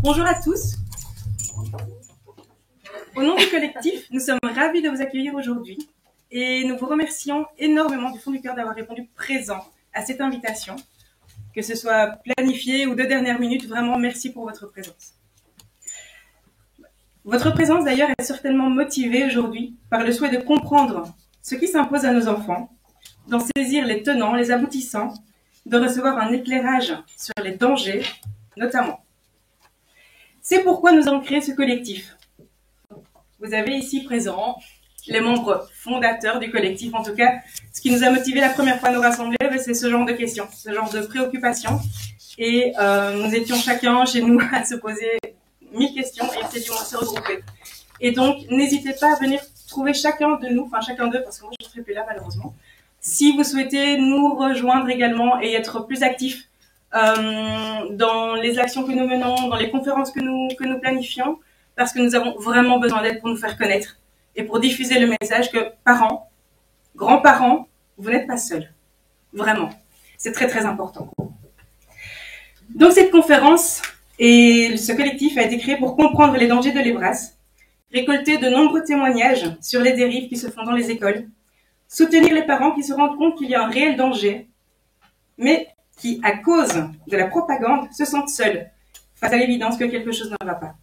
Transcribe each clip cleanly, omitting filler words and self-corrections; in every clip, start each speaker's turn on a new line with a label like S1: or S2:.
S1: Bonjour à tous. Au nom du collectif, nous sommes ravis de vous accueillir aujourd'hui et nous vous remercions énormément du fond du cœur d'avoir répondu présent à cette invitation, que ce soit planifié ou de dernière minute. Vraiment, merci pour votre présence. Votre présence d'ailleurs est certainement motivée aujourd'hui par le souhait de comprendre ce qui s'impose à nos enfants, d'en saisir les tenants, les aboutissants, de recevoir un éclairage sur les dangers, notamment. C'est pourquoi nous avons créé ce collectif. Vous avez ici présents les membres fondateurs du collectif. En tout cas, ce qui nous a motivés la première fois à nous rassembler, c'est ce genre de questions, ce genre de préoccupations. Et nous étions chacun chez nous à se poser 1000 questions et on s'est dit on va se regrouper. Et donc, n'hésitez pas à venir trouver chacun de nous, enfin chacun d'eux, parce que moi je ne serai plus là malheureusement. Si vous souhaitez nous rejoindre également et être plus actifs dans les actions que nous menons, dans les conférences que nous planifions, parce que nous avons vraiment besoin d'aide pour nous faire connaître et pour diffuser le message que parents, grands-parents, vous n'êtes pas seuls. Vraiment. C'est très très important. Donc cette conférence et ce collectif a été créé pour comprendre les dangers de l'EVRAS, récolter de nombreux témoignages sur les dérives qui se font dans les écoles, soutenir les parents qui se rendent compte qu'il y a un réel danger, mais qui, à cause de la propagande, se sentent seuls face à l'évidence que quelque chose ne va pas.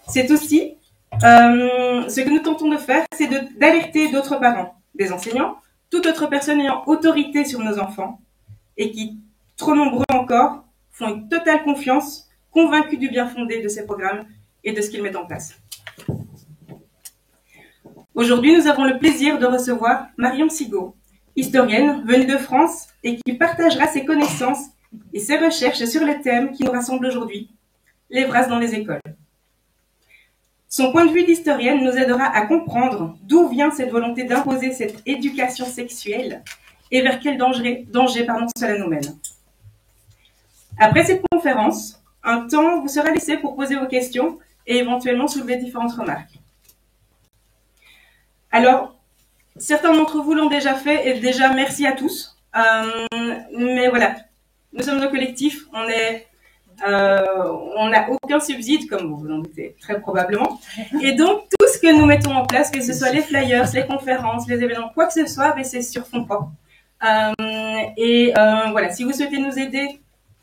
S1: C'est aussi ce que nous tentons de faire, c'est d'alerter d'autres parents, des enseignants, toute autre personne ayant autorité sur nos enfants et qui, trop nombreux encore, font une totale confiance, convaincus du bien fondé de ces programmes et de ce qu'ils mettent en place. Aujourd'hui, nous avons le plaisir de recevoir Marion Sigaud, historienne venue de France et qui partagera ses connaissances et ses recherches sur le thème qui nous rassemble aujourd'hui, l'EVRAS dans les écoles. Son point de vue d'historienne nous aidera à comprendre d'où vient cette volonté d'imposer cette éducation sexuelle et vers quel danger cela nous mène. Après cette conférence, un temps vous sera laissé pour poser vos questions et éventuellement soulever différentes remarques. Alors, certains d'entre vous l'ont déjà fait et déjà merci à tous. Mais voilà, nous sommes un collectif, on n'a aucun subside, comme vous vous en doutez très probablement. Et donc, tout ce que nous mettons en place, que ce soit les flyers, les conférences, les événements, quoi que ce soit, c'est sur fonds propres. Voilà, si vous souhaitez nous aider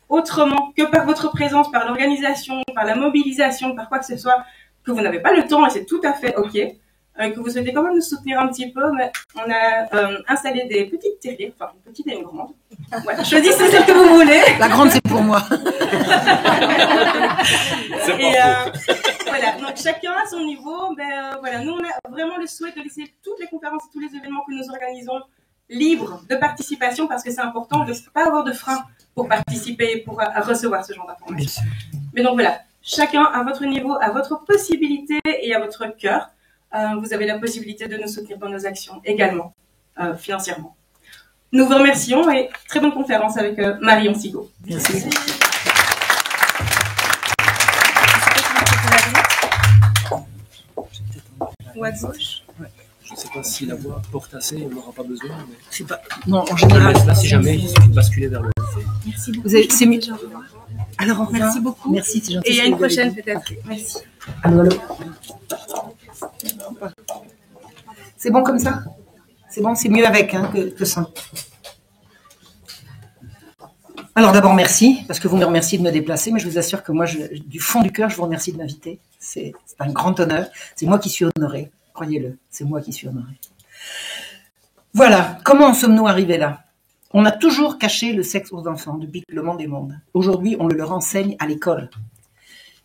S1: autrement que par votre présence, par l'organisation, par la mobilisation, par quoi que ce soit, que vous n'avez pas le temps, et c'est tout à fait OK, que vous souhaitez quand même nous soutenir un petit peu, mais on a installé des petites télés, enfin une petite et une grande. Voilà, choisissez celle que vous voulez.
S2: La grande, c'est pour moi.
S1: Voilà, donc chacun à son niveau. Voilà, nous, on a vraiment le souhait de laisser toutes les conférences et tous les événements que nous organisons libres de participation, parce que c'est important de ne pas avoir de frein pour participer, pour recevoir ce genre d'informations. Mais donc voilà, chacun à votre niveau, à votre possibilité et à votre cœur, vous avez la possibilité de nous soutenir dans nos actions également, financièrement. Nous vous remercions et très bonne conférence avec Marion Sigaud.
S2: Merci.
S1: Ou à gauche.
S3: Ouais. Je ne sais pas si la voix porte assez, on n'aura pas besoin. Mais...
S2: C'est pas... Non, en général.
S3: Là, si jamais, il suffit de basculer vers le haut.
S1: Merci beaucoup.
S2: C'est mieux. Alors, enfin,
S1: merci beaucoup.
S2: Merci, c'est gentil.
S1: Et il y a une prochaine peut-être. Okay. Merci.
S2: Allô. C'est bon comme ça? C'est bon, c'est mieux avec que sans. Alors d'abord, merci, parce que vous me remerciez de me déplacer, mais je vous assure que moi, du fond du cœur, je vous remercie de m'inviter. C'est un grand honneur. C'est moi qui suis honorée, croyez-le, c'est moi qui suis honorée. Voilà, comment en sommes-nous arrivés là? On a toujours caché le sexe aux enfants depuis que le monde est monde. Aujourd'hui, on le leur enseigne à l'école.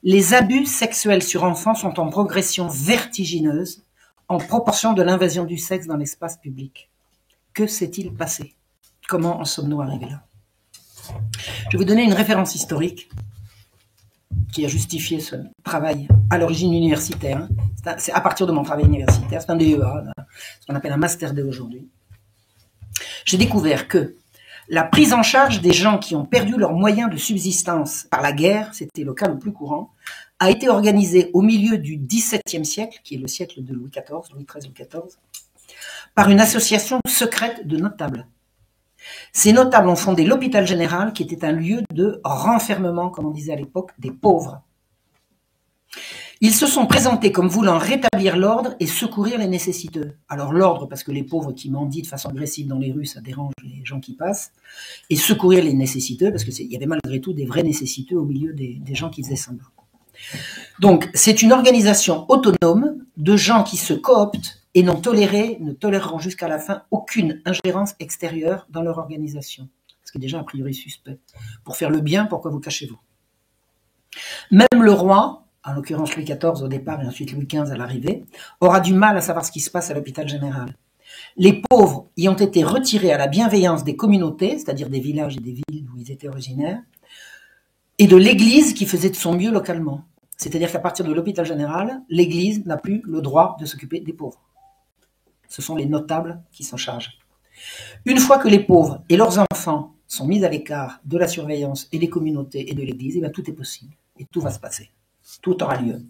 S2: Les abus sexuels sur enfants sont en progression vertigineuse en proportion de l'invasion du sexe dans l'espace public. Que s'est-il passé? Comment en sommes-nous arrivés là? Je vais vous donner une référence historique qui a justifié ce travail à l'origine universitaire. C'est à partir de mon travail universitaire, c'est un DEA, ce qu'on appelle un Master 2 aujourd'hui. J'ai découvert que la prise en charge des gens qui ont perdu leurs moyens de subsistance par la guerre, c'était le cas le plus courant, a été organisée au milieu du XVIIe siècle, qui est le siècle de Louis XIV, Louis XIII, Louis XIV, par une association secrète de notables. Ces notables ont fondé l'hôpital général, qui était un lieu de renfermement, comme on disait à l'époque, des pauvres. Ils se sont présentés comme voulant rétablir l'ordre et secourir les nécessiteux. Alors l'ordre, parce que les pauvres qui mendient de façon agressive dans les rues, ça dérange les gens qui passent, et secourir les nécessiteux, parce qu'il y avait malgré tout des vrais nécessiteux au milieu des gens qui faisaient semblant. Donc c'est une organisation autonome de gens qui se cooptent et ne toléreront jusqu'à la fin aucune ingérence extérieure dans leur organisation. Ce qui est déjà a priori suspect. Pour faire le bien, pourquoi vous cachez-vous? Même le roi, en l'occurrence Louis XIV au départ et ensuite Louis XV à l'arrivée, aura du mal à savoir ce qui se passe à l'hôpital général. Les pauvres y ont été retirés à la bienveillance des communautés, c'est-à-dire des villages et des villes d'où ils étaient originaires, et de l'Église qui faisait de son mieux localement. C'est-à-dire qu'à partir de l'hôpital général, l'Église n'a plus le droit de s'occuper des pauvres. Ce sont les notables qui s'en chargent. Une fois que les pauvres et leurs enfants sont mis à l'écart de la surveillance et des communautés et de l'Église, et bien tout est possible et tout va se passer. Tout aura lieu.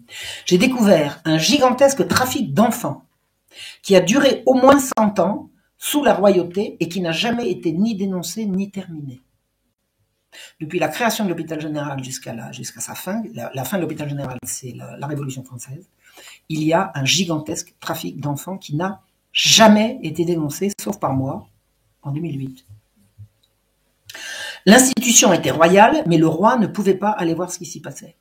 S2: J'ai découvert un gigantesque trafic d'enfants qui a duré au moins 100 ans sous la royauté et qui n'a jamais été ni dénoncé ni terminé. Depuis la création de l'hôpital général jusqu'à sa fin, la fin de l'hôpital général, c'est la Révolution française, il y a un gigantesque trafic d'enfants qui n'a jamais été dénoncé, sauf par moi, en 2008. L'institution était royale, mais le roi ne pouvait pas aller voir ce qui s'y passait.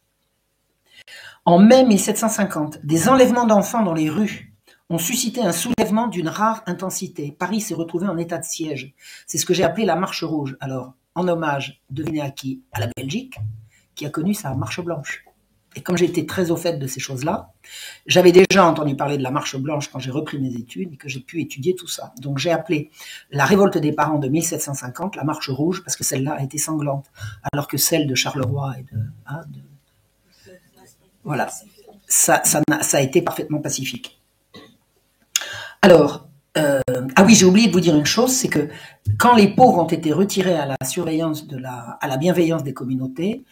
S2: En mai 1750, des enlèvements d'enfants dans les rues ont suscité un soulèvement d'une rare intensité. Paris s'est retrouvé en état de siège. C'est ce que j'ai appelé la marche rouge. Alors, en hommage, devinez à qui? À la Belgique, qui a connu sa marche blanche. Et comme j'étais très au fait de ces choses-là, j'avais déjà entendu parler de la marche blanche quand j'ai repris mes études et que j'ai pu étudier tout ça. Donc j'ai appelé la révolte des parents de 1750 la marche rouge parce que celle-là a été sanglante, alors que celle de Charleroi et voilà, ça a été parfaitement pacifique. Alors, ah oui, j'ai oublié de vous dire une chose, c'est que quand les pauvres ont été retirés à la surveillance à la bienveillance des communautés,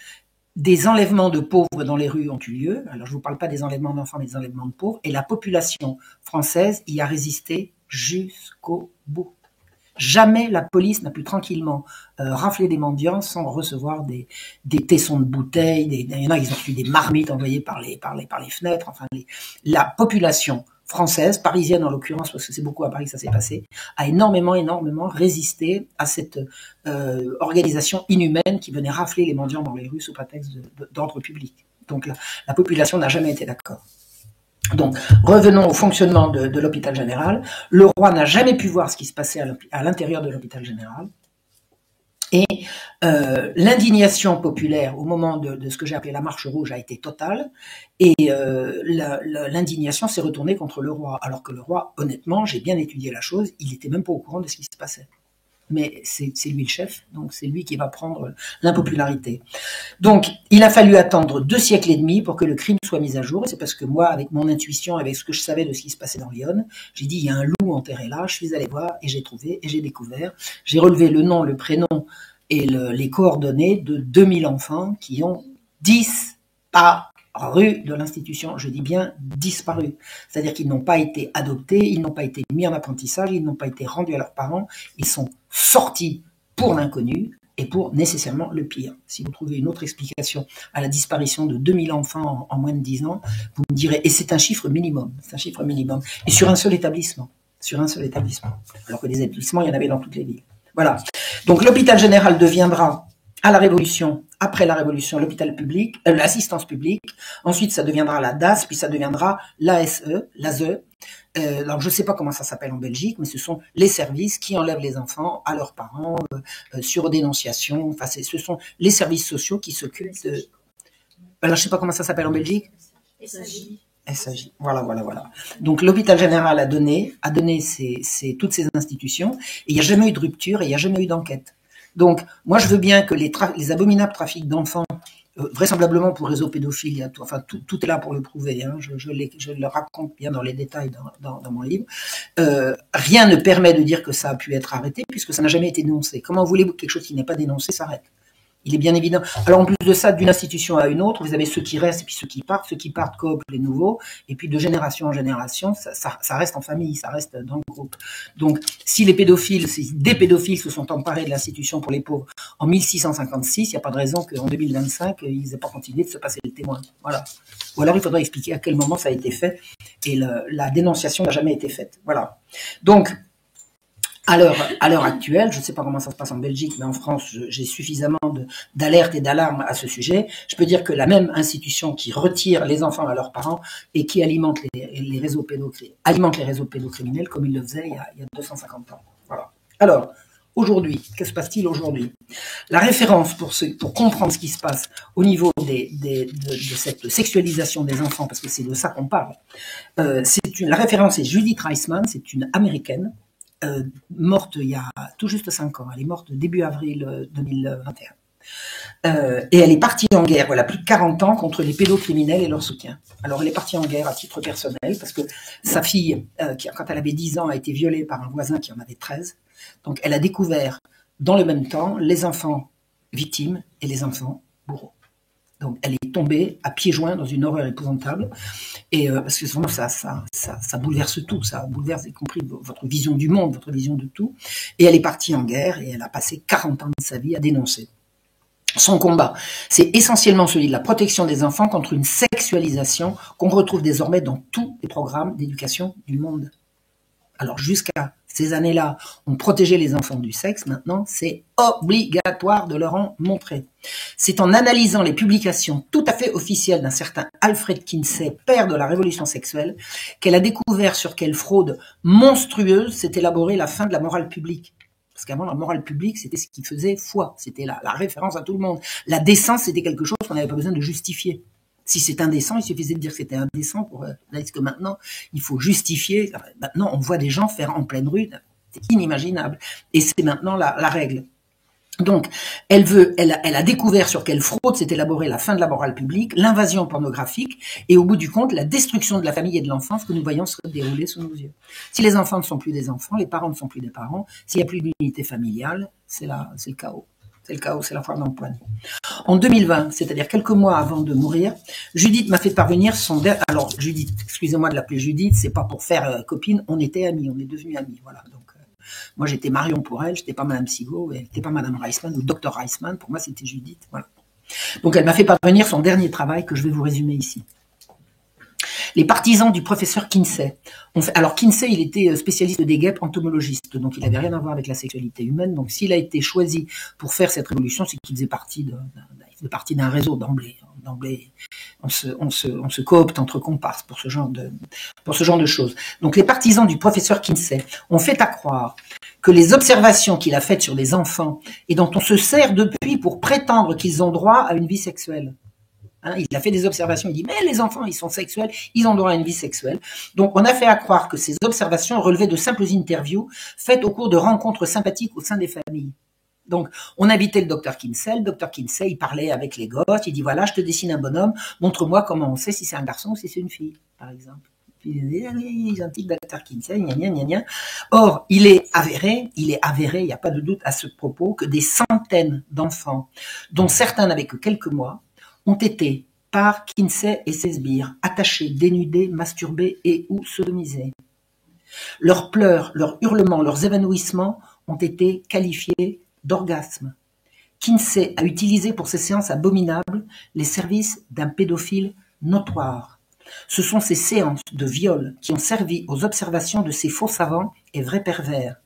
S2: des enlèvements de pauvres dans les rues ont eu lieu. Alors, je ne vous parle pas des enlèvements d'enfants, mais des enlèvements de pauvres. Et la population française y a résisté jusqu'au bout. Jamais la police n'a pu tranquillement rafler des mendiants sans recevoir des tessons de bouteilles. Il y en a qui ont reçu des marmites envoyées par les fenêtres. Enfin, la population française, parisienne en l'occurrence, parce que c'est beaucoup à Paris que ça s'est passé, a énormément résisté à cette organisation inhumaine qui venait rafler les mendiants dans les rues sous prétexte d'ordre public. Donc la population n'a jamais été d'accord. Donc, revenons au fonctionnement de l'hôpital général. Le roi n'a jamais pu voir ce qui se passait à l'intérieur de l'hôpital général. Et l'indignation populaire au moment de ce que j'ai appelé la marche rouge a été totale. Et l'indignation s'est retournée contre le roi. Alors que le roi, honnêtement, j'ai bien étudié la chose, il n'était même pas au courant de ce qui se passait. Mais c'est lui le chef, donc c'est lui qui va prendre l'impopularité. Donc, il a fallu attendre 2 siècles et demi pour que le crime soit mis à jour. Et c'est parce que moi, avec mon intuition, avec ce que je savais de ce qui se passait dans Lyon, j'ai dit, il y a un loup enterré là, je suis allé voir et j'ai trouvé et j'ai découvert. J'ai relevé le nom, le prénom et les coordonnées de 2000 enfants qui ont disparu de l'institution. Je dis bien disparu. C'est-à-dire qu'ils n'ont pas été adoptés, ils n'ont pas été mis en apprentissage, ils n'ont pas été rendus à leurs parents, ils sont sortis pour l'inconnu et pour nécessairement le pire. Si vous trouvez une autre explication à la disparition de 2000 enfants en moins de 10 ans, vous me direz, et c'est un chiffre minimum, et sur un seul établissement, alors que des établissements, il y en avait dans toutes les villes. Voilà. Donc l'hôpital général deviendra, à la Révolution, après la Révolution, l'hôpital public, l'assistance publique, ensuite ça deviendra la DAS, puis ça deviendra l'ASE, alors je ne sais pas comment ça s'appelle en Belgique, mais ce sont les services qui enlèvent les enfants à leurs parents sur dénonciation. Enfin, ce sont les services sociaux qui s'occupent de. Alors, je ne sais pas comment ça s'appelle en Belgique. SAJ. Voilà. Donc l'hôpital général a donné toutes ces institutions, et il n'y a jamais eu de rupture et il n'y a jamais eu d'enquête. Donc moi je veux bien que les abominables trafics d'enfants, vraisemblablement pour réseau pédophile, tout est là pour le prouver, hein, je le raconte bien dans les détails dans mon livre, rien ne permet de dire que ça a pu être arrêté puisque ça n'a jamais été dénoncé. Comment voulez-vous que quelque chose qui n'est pas dénoncé s'arrête? Il est bien évident. Alors, en plus de ça, d'une institution à une autre, vous avez ceux qui restent et puis ceux qui partent. Ceux qui partent cooptent les nouveaux. Et puis, de génération en génération, ça reste en famille, ça reste dans le groupe. Donc, si des pédophiles se sont emparés de l'institution pour les pauvres en 1656, il n'y a pas de raison qu'en 2025, ils n'aient pas continué de se passer le témoin. Voilà. Ou alors, il faudrait expliquer à quel moment ça a été fait. Et la dénonciation n'a jamais été faite. Voilà. Donc, à l'heure actuelle, je ne sais pas comment ça se passe en Belgique, mais en France, j'ai suffisamment d'alertes et d'alarmes à ce sujet. Je peux dire que la même institution qui retire les enfants à leurs parents et qui alimente les réseaux pédocriminels comme il le faisait il y a 250 ans. Voilà. Alors, aujourd'hui, que se passe-t-il aujourd'hui? La référence pour comprendre ce qui se passe au niveau de cette sexualisation des enfants, parce que c'est de ça qu'on parle, la référence est Judith Reisman, c'est une Américaine, morte il y a tout juste 5 ans. Elle est morte début avril 2021. Et elle est partie en guerre, voilà, plus de 40 ans contre les pédocriminels et leur soutien. Alors elle est partie en guerre à titre personnel parce que sa fille, quand elle avait 10 ans, a été violée par un voisin qui en avait 13. Donc elle a découvert dans le même temps les enfants victimes et les enfants bourreaux. Donc elle est tombée à pieds joints dans une horreur épouvantable, et parce que vraiment ça bouleverse tout, ça bouleverse y compris votre vision du monde, votre vision de tout. Et elle est partie en guerre et elle a passé 40 ans de sa vie à dénoncer. Son combat, c'est essentiellement celui de la protection des enfants contre une sexualisation qu'on retrouve désormais dans tous les programmes d'éducation du monde. Alors jusqu'à ces années-là, on protégeait les enfants du sexe. Maintenant, c'est obligatoire de leur en montrer. C'est en analysant les publications tout à fait officielles d'un certain Alfred Kinsey, père de la révolution sexuelle, qu'elle a découvert sur quelle fraude monstrueuse s'est élaborée la fin de la morale publique. Parce qu'avant, la morale publique, c'était ce qui faisait foi. C'était la référence à tout le monde. La décence, c'était quelque chose qu'on n'avait pas besoin de justifier. Si c'est indécent, il suffisait de dire que c'était indécent pour est-ce que maintenant, il faut justifier. Maintenant, on voit des gens faire en pleine rue. C'est inimaginable. Et c'est maintenant la règle. Donc, elle a découvert sur quelle fraude s'est élaborée la fin de la morale publique, l'invasion pornographique et au bout du compte, la destruction de la famille et de l'enfance que nous voyons se dérouler sous nos yeux. Si les enfants ne sont plus des enfants, les parents ne sont plus des parents, s'il n'y a plus d'unité familiale, c'est le chaos. C'est le chaos, c'est la foire d'empoigne. En 2020, c'est-à-dire quelques mois avant de mourir, Judith m'a fait parvenir alors, Judith, excusez-moi de l'appeler Judith, c'est pas pour faire copine, on était amis, on est devenus amis, voilà. Donc, moi, j'étais Marion pour elle, j'étais pas Madame Sigaud, elle n'était pas Madame Reisman ou Dr Reisman, pour moi, c'était Judith, voilà. Donc, elle m'a fait parvenir son dernier travail que je vais vous résumer ici. Les partisans du professeur Kinsey. Alors Kinsey, il était spécialiste des guêpes, entomologiste, donc il n'avait rien à voir avec la sexualité humaine. Donc s'il a été choisi pour faire cette révolution, c'est qu'il faisait partie d'un réseau d'emblée. D'emblée, on se coopte entre comparses pour ce genre de choses. Donc les partisans du professeur Kinsey ont fait à croire que les observations qu'il a faites sur les enfants et dont on se sert depuis pour prétendre qu'ils ont droit à une vie sexuelle. Il a fait des observations, il dit, mais les enfants, ils sont sexuels, ils ont droit à une vie sexuelle. Donc, on a fait à croire que ces observations relevaient de simples interviews faites au cours de rencontres sympathiques au sein des familles. Donc, on invitait le docteur Kinsey. Le docteur Kinsey, il parlait avec les gosses, il dit, voilà, je te dessine un bonhomme, montre-moi comment on sait si c'est un garçon ou si c'est une fille, par exemple. Puis il dit, allez, gentil docteur Kinsey, gna gna gna gna. Or, il est avéré, il n'y a pas de doute à ce propos, que des centaines d'enfants, dont certains n'avaient que quelques mois, ont été, par Kinsey et ses sbires, attachés, dénudés, masturbés et ou sodomisés. Leurs pleurs, leurs hurlements, leurs évanouissements ont été qualifiés d'orgasmes. Kinsey a utilisé pour ces séances abominables les services d'un pédophile notoire. Ce sont ces séances de viol qui ont servi aux observations de ces faux savants et vrais pervers.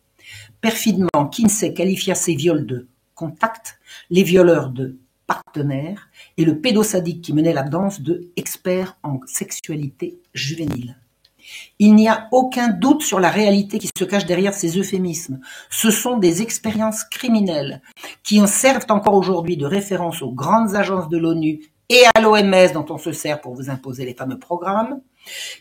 S2: Perfidement, Kinsey qualifia ces viols de contact, les violeurs de partenaire et le pédosadique qui menait la danse de expert en sexualité juvénile. Il n'y a aucun doute sur la réalité qui se cache derrière ces euphémismes. Ce sont des expériences criminelles qui en servent encore aujourd'hui de référence aux grandes agences de l'ONU et à l'OMS dont on se sert pour vous imposer les fameux programmes,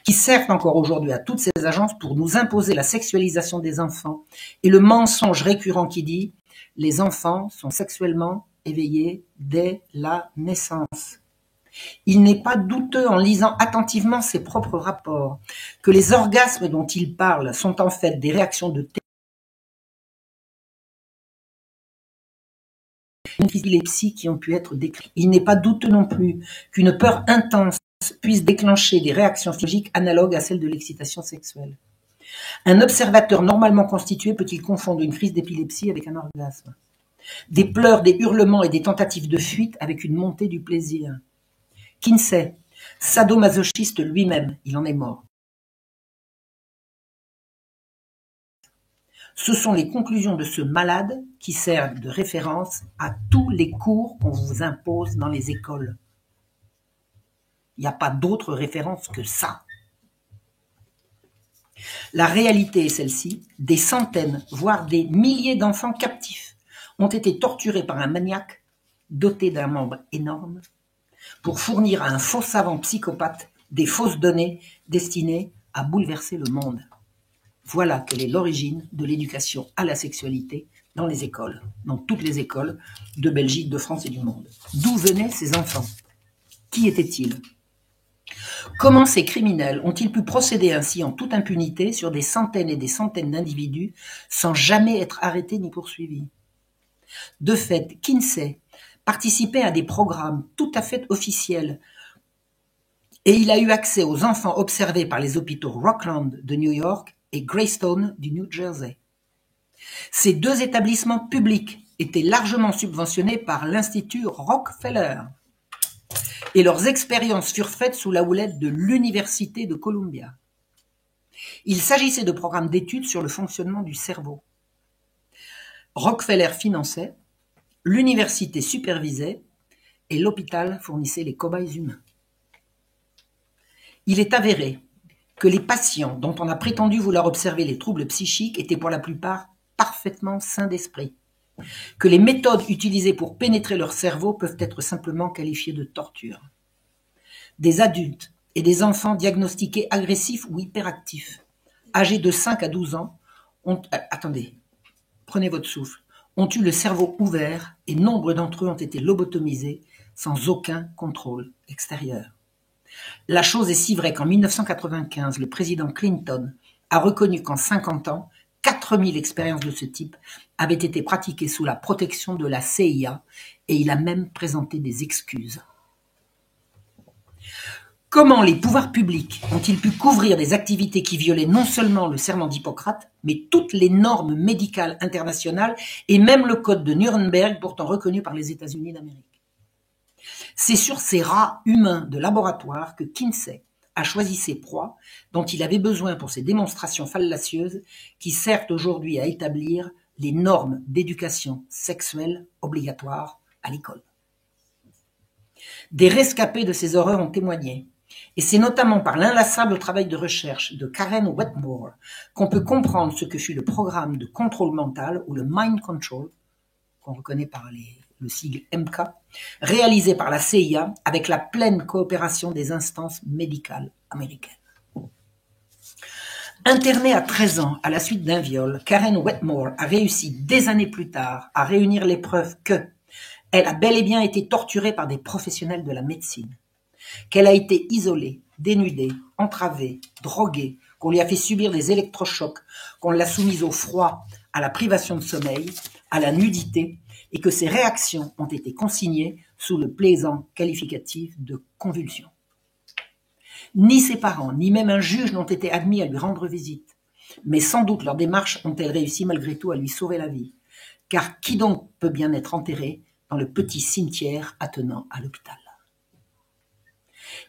S2: qui servent encore aujourd'hui à toutes ces agences pour nous imposer la sexualisation des enfants et le mensonge récurrent qui dit « les enfants sont sexuellement éveillés dès la naissance ». Il n'est pas douteux en lisant attentivement ses propres rapports que les orgasmes dont il parle sont en fait des réactions de une épilepsie qui ont pu être décrites. Il n'est pas douteux non plus qu'une peur intense puisse déclencher des réactions physiologiques analogues à celles de l'excitation sexuelle. Un observateur normalement constitué peut-il confondre une crise d'épilepsie avec un orgasme? Des pleurs, des hurlements et des tentatives de fuite avec une montée du plaisir. Kinsey, sadomasochiste lui-même, il en est mort. Ce sont les conclusions de ce malade qui servent de référence à tous les cours qu'on vous impose dans les écoles. Il n'y a pas d'autre référence que ça. La réalité est celle-ci, des centaines, voire des milliers d'enfants captifs ont été torturés par un maniaque doté d'un membre énorme pour fournir à un faux savant psychopathe des fausses données destinées à bouleverser le monde. Voilà quelle est l'origine de l'éducation à la sexualité dans les écoles, dans toutes les écoles de Belgique, de France et du monde. D'où venaient ces enfants? Qui étaient-ils? Comment ces criminels ont-ils pu procéder ainsi en toute impunité sur des centaines et des centaines d'individus sans jamais être arrêtés ni poursuivis? De fait, Kinsey participait à des programmes tout à fait officiels et il a eu accès aux enfants observés par les hôpitaux Rockland de New York et Greystone du New Jersey. Ces deux établissements publics étaient largement subventionnés par l'Institut Rockefeller et leurs expériences furent faites sous la houlette de l'Université de Columbia. Il s'agissait de programmes d'études sur le fonctionnement du cerveau. Rockefeller finançait, l'université supervisait et l'hôpital fournissait les cobayes humains. Il est avéré que les patients dont on a prétendu vouloir observer les troubles psychiques étaient pour la plupart parfaitement sains d'esprit, que les méthodes utilisées pour pénétrer leur cerveau peuvent être simplement qualifiées de torture. Des adultes et des enfants diagnostiqués agressifs ou hyperactifs, âgés de 5 à 12 ans, prenez votre souffle, ont eu le cerveau ouvert et nombre d'entre eux ont été lobotomisés sans aucun contrôle extérieur. La chose est si vraie qu'en 1995, le président Clinton a reconnu qu'en 50 ans, 4000 expériences de ce type avaient été pratiquées sous la protection de la CIA et il a même présenté des excuses. Comment les pouvoirs publics ont-ils pu couvrir des activités qui violaient non seulement le serment d'Hippocrate, mais toutes les normes médicales internationales et même le code de Nuremberg, pourtant reconnu par les États-Unis d'Amérique? C'est sur ces rats humains de laboratoire que Kinsey a choisi ses proies dont il avait besoin pour ses démonstrations fallacieuses qui servent aujourd'hui à établir les normes d'éducation sexuelle obligatoires à l'école. Des rescapés de ces horreurs ont témoigné, et c'est notamment par l'inlassable travail de recherche de Karen Wetmore qu'on peut comprendre ce que fut le programme de contrôle mental ou le mind control, qu'on reconnaît par le sigle MK, réalisé par la CIA avec la pleine coopération des instances médicales américaines. Internée à 13 ans à la suite d'un viol, Karen Wetmore a réussi des années plus tard à réunir les preuves qu'elle a bel et bien été torturée par des professionnels de la médecine, qu'elle a été isolée, dénudée, entravée, droguée, qu'on lui a fait subir des électrochocs, qu'on l'a soumise au froid, à la privation de sommeil, à la nudité, et que ses réactions ont été consignées sous le plaisant qualificatif de convulsion. Ni ses parents, ni même un juge n'ont été admis à lui rendre visite, mais sans doute leurs démarches ont-elles réussi malgré tout à lui sauver la vie, car qui donc peut bien être enterré dans le petit cimetière attenant à l'hôpital?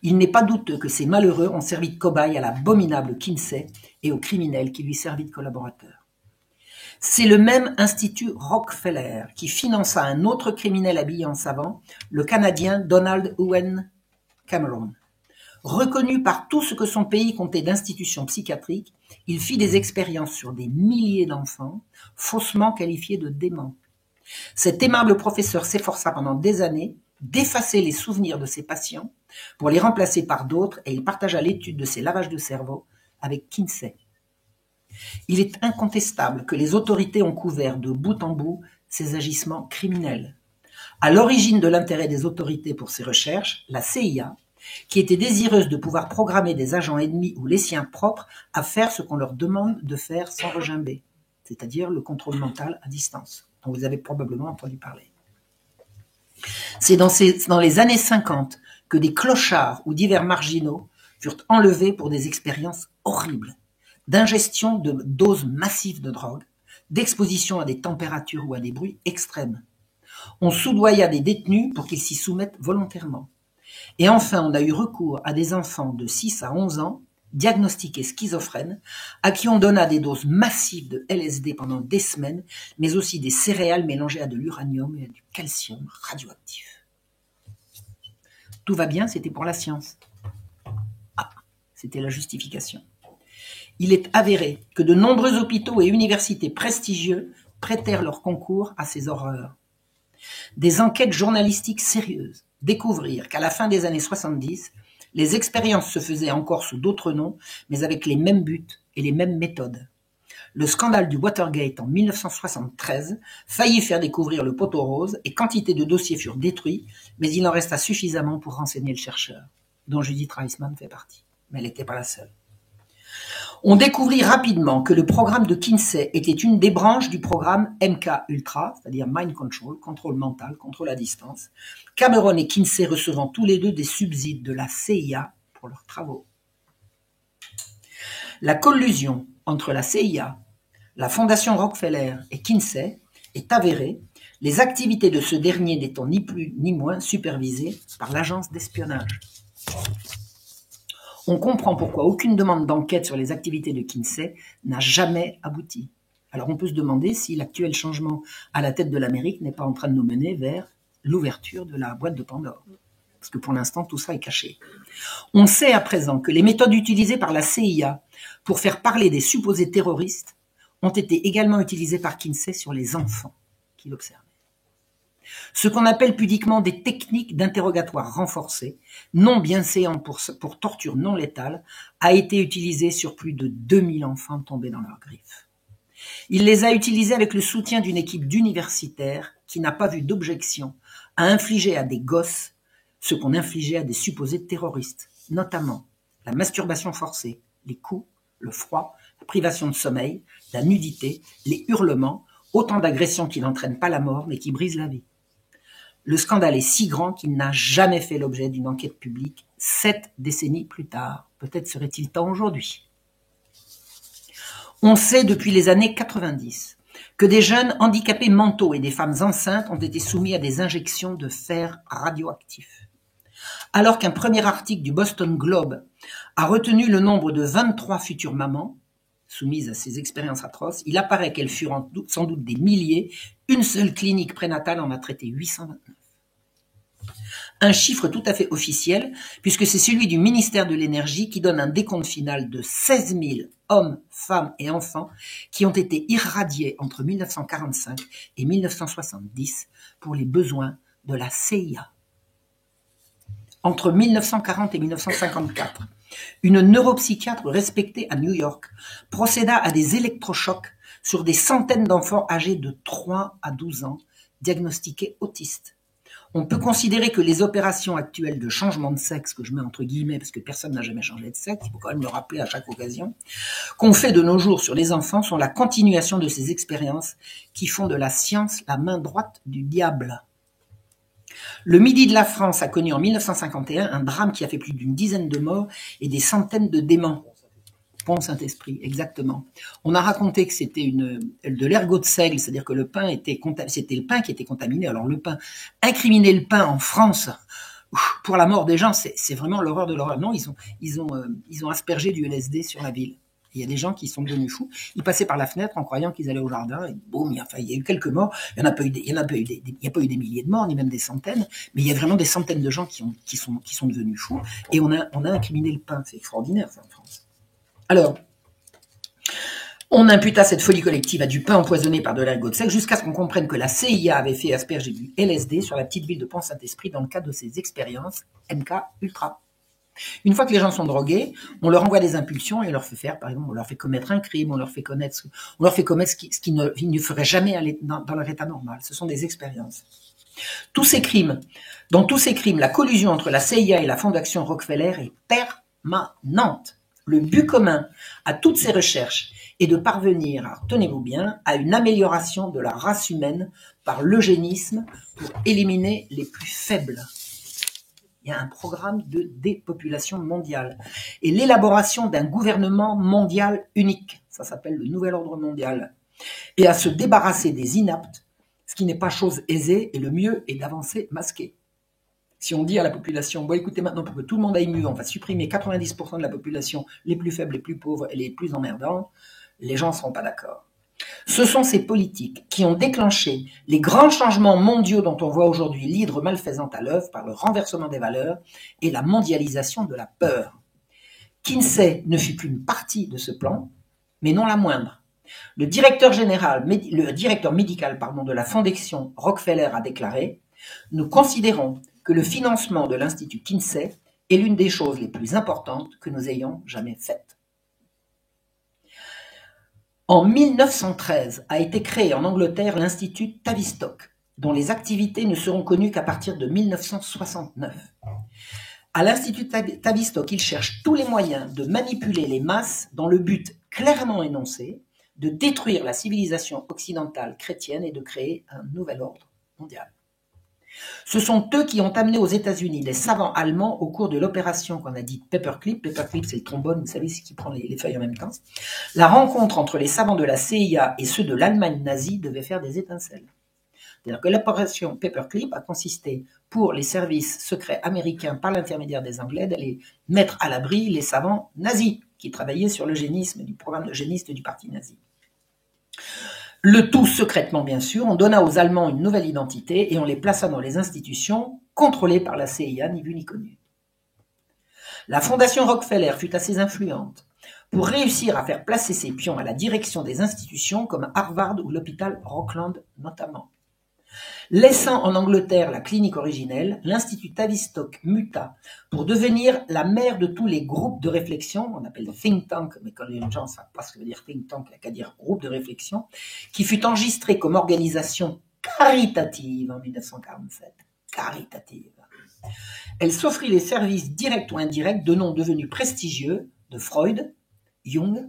S2: Il n'est pas douteux que ces malheureux ont servi de cobaye à l'abominable Kinsey et aux criminels qui lui servit de collaborateurs. C'est le même Institut Rockefeller qui finança un autre criminel habillé en savant, le Canadien Donald Owen Cameron. Reconnu par tout ce que son pays comptait d'institutions psychiatriques, il fit des expériences sur des milliers d'enfants, faussement qualifiés de déments. Cet aimable professeur s'efforça pendant des années d'effacer les souvenirs de ses patients pour les remplacer par d'autres et il partagea l'étude de ces lavages de cerveau avec Kinsey. Il est incontestable que les autorités ont couvert de bout en bout ces agissements criminels. À l'origine de l'intérêt des autorités pour ces recherches, la CIA, qui était désireuse de pouvoir programmer des agents ennemis ou les siens propres à faire ce qu'on leur demande de faire sans regimber, c'est-à-dire le contrôle mental à distance, dont vous avez probablement entendu parler. C'est dans les années 50 que des clochards ou divers marginaux furent enlevés pour des expériences horribles d'ingestion de doses massives de drogue, d'exposition à des températures ou à des bruits extrêmes. On soudoya des détenus pour qu'ils s'y soumettent volontairement. Et enfin, on a eu recours à des enfants de 6 à 11 ans, diagnostiqués schizophrènes, à qui on donna des doses massives de LSD pendant des semaines, mais aussi des céréales mélangées à de l'uranium et à du calcium radioactif. Tout va bien, c'était pour la science. Ah, c'était la justification. Il est avéré que de nombreux hôpitaux et universités prestigieux prêtèrent leur concours à ces horreurs. Des enquêtes journalistiques sérieuses découvrirent qu'à la fin des années 70, les expériences se faisaient encore sous d'autres noms, mais avec les mêmes buts et les mêmes méthodes. Le scandale du Watergate en 1973 faillit faire découvrir le poteau rose et quantité de dossiers furent détruits, mais il en resta suffisamment pour renseigner le chercheur, dont Judith Reisman fait partie. Mais elle n'était pas la seule. On découvrit rapidement que le programme de Kinsey était une des branches du programme MK-Ultra, c'est-à-dire Mind Control, contrôle mental, contrôle à distance, Cameron et Kinsey recevant tous les deux des subsides de la CIA pour leurs travaux. La collusion entre la CIA, la Fondation Rockefeller et Kinsey est avérée, les activités de ce dernier n'étant ni plus ni moins supervisées par l'agence d'espionnage. On comprend pourquoi aucune demande d'enquête sur les activités de Kinsey n'a jamais abouti. Alors on peut se demander si l'actuel changement à la tête de l'Amérique n'est pas en train de nous mener vers l'ouverture de la boîte de Pandore. Parce que pour l'instant, tout ça est caché. On sait à présent que les méthodes utilisées par la CIA pour faire parler des supposés terroristes ont été également utilisées par Kinsey sur les enfants qui l'observaient. Ce qu'on appelle pudiquement des techniques d'interrogatoire renforcées, non bienséantes pour torture non létale, a été utilisé sur plus de 2000 enfants tombés dans leurs griffes. Il les a utilisés avec le soutien d'une équipe d'universitaires qui n'a pas vu d'objection à infliger à des gosses ce qu'on infligeait à des supposés terroristes, notamment la masturbation forcée, les coups, le froid, la privation de sommeil, la nudité, les hurlements, autant d'agressions qui n'entraînent pas la mort mais qui brisent la vie. Le scandale est si grand qu'il n'a jamais fait l'objet d'une enquête publique 7 décennies plus tard. Peut-être serait-il temps aujourd'hui. On sait depuis les années 90 que des jeunes handicapés mentaux et des femmes enceintes ont été soumis à des injections de fer radioactif. Alors qu'un premier article du Boston Globe a retenu le nombre de 23 futures mamans soumises à ces expériences atroces, il apparaît qu'elles furent sans doute des milliers. Une seule clinique prénatale en a traité 829. Un chiffre tout à fait officiel, puisque c'est celui du ministère de l'Énergie qui donne un décompte final de 16 000 hommes, femmes et enfants qui ont été irradiés entre 1945 et 1970 pour les besoins de la CIA. Entre 1940 et 1954, une neuropsychiatre respectée à New York procéda à des électrochocs sur des centaines d'enfants âgés de 3 à 12 ans, diagnostiqués autistes. On peut considérer que les opérations actuelles de changement de sexe, que je mets entre guillemets parce que personne n'a jamais changé de sexe, il faut quand même le rappeler à chaque occasion, qu'on fait de nos jours sur les enfants sont la continuation de ces expériences qui font de la science la main droite du diable. Le Midi de la France a connu en 1951 un drame qui a fait plus d'une dizaine de morts et des centaines de déments. Pont Saint-Esprit, exactement. On a raconté que c'était de l'ergot de seigle, c'est-à-dire que c'était le pain qui était contaminé. Alors le pain, incriminer le pain en France pour la mort des gens, c'est vraiment l'horreur de l'horreur. Non, ils ont aspergé du LSD sur la ville. Il y a des gens qui sont devenus fous. Ils passaient par la fenêtre en croyant qu'ils allaient au jardin. Et boum, il y a eu quelques morts. Il n'y a pas eu des milliers de morts, ni même des centaines. Mais il y a vraiment des centaines de gens qui sont devenus fous. Et on a incriminé le pain. C'est extraordinaire, ça, en France. Alors, on imputa cette folie collective à du pain empoisonné par de l'ergot de seigle jusqu'à ce qu'on comprenne que la CIA avait fait asperger du LSD sur la petite ville de Pont-Saint-Esprit dans le cadre de ses expériences MK-Ultra. Une fois que les gens sont drogués, on leur envoie des impulsions et on leur fait faire, par exemple, on leur fait commettre un crime, on leur fait commettre ce qu'ils ne feraient jamais dans leur état normal. Ce sont des expériences. Dans tous ces crimes, la collusion entre la CIA et la Fondation Rockefeller est permanente. Le but commun à toutes ces recherches et de parvenir, alors, tenez-vous bien, à une amélioration de la race humaine par l'eugénisme pour éliminer les plus faibles. Il y a un programme de dépopulation mondiale et l'élaboration d'un gouvernement mondial unique. Ça s'appelle le nouvel ordre mondial. Et à se débarrasser des inaptes, ce qui n'est pas chose aisée, et le mieux est d'avancer masqué. Si on dit à la population, bon écoutez maintenant pour que tout le monde aille mieux, on va supprimer 90% de la population, les plus faibles, les plus pauvres et les plus emmerdants, les gens ne seront pas d'accord. Ce sont ces politiques qui ont déclenché les grands changements mondiaux dont on voit aujourd'hui l'hydre malfaisante à l'œuvre par le renversement des valeurs et la mondialisation de la peur. Kinsey ne fut qu'une partie de ce plan, mais non la moindre. Le directeur médical de la fondation Rockefeller a déclaré « Nous considérons que le financement de l'Institut Kinsey est l'une des choses les plus importantes que nous ayons jamais faites. » En 1913 a été créé en Angleterre l'Institut Tavistock, dont les activités ne seront connues qu'à partir de 1969. À l'Institut Tavistock, ils cherchent tous les moyens de manipuler les masses dans le but clairement énoncé de détruire la civilisation occidentale chrétienne et de créer un nouvel ordre mondial. Ce sont eux qui ont amené aux États-Unis les savants allemands au cours de l'opération qu'on a dite Paperclip. Paperclip, c'est le trombone, vous savez, c'est qui prend les feuilles en même temps. La rencontre entre les savants de la CIA et ceux de l'Allemagne nazie devait faire des étincelles. C'est-à-dire que l'opération Paperclip a consisté pour les services secrets américains par l'intermédiaire des Anglais d'aller mettre à l'abri les savants nazis qui travaillaient sur l'eugénisme, du programme eugéniste du parti nazi. Le tout secrètement, bien sûr, on donna aux Allemands une nouvelle identité et on les plaça dans les institutions contrôlées par la CIA, ni vu ni connu. La fondation Rockefeller fut assez influente pour réussir à faire placer ses pions à la direction des institutions comme Harvard ou l'hôpital Rockland notamment. Laissant en Angleterre la clinique originelle, l'Institut Tavistock muta pour devenir la mère de tous les groupes de réflexion, on appelle think tank, mais quand les gens ne savent pas ce que veut dire think tank, il n'y a qu'à dire groupe de réflexion, qui fut enregistré comme organisation caritative en 1947. Caritative. Elle s'offrit les services directs ou indirects de noms devenus prestigieux de Freud, Jung,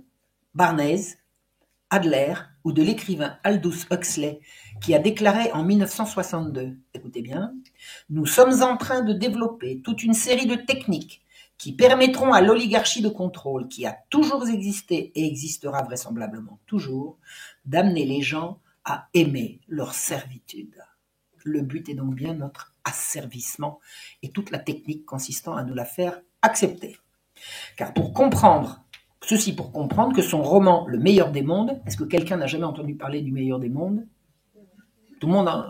S2: Barnes, Adler ou de l'écrivain Aldous Huxley qui a déclaré en 1962, écoutez bien, « Nous sommes en train de développer toute une série de techniques qui permettront à l'oligarchie de contrôle qui a toujours existé et existera vraisemblablement toujours, d'amener les gens à aimer leur servitude. » Le but est donc bien notre asservissement et toute la technique consistant à nous la faire accepter. Car pour comprendre que son roman « Le meilleur des mondes », est-ce que quelqu'un n'a jamais entendu parler du meilleur des mondes? Tout le monde en...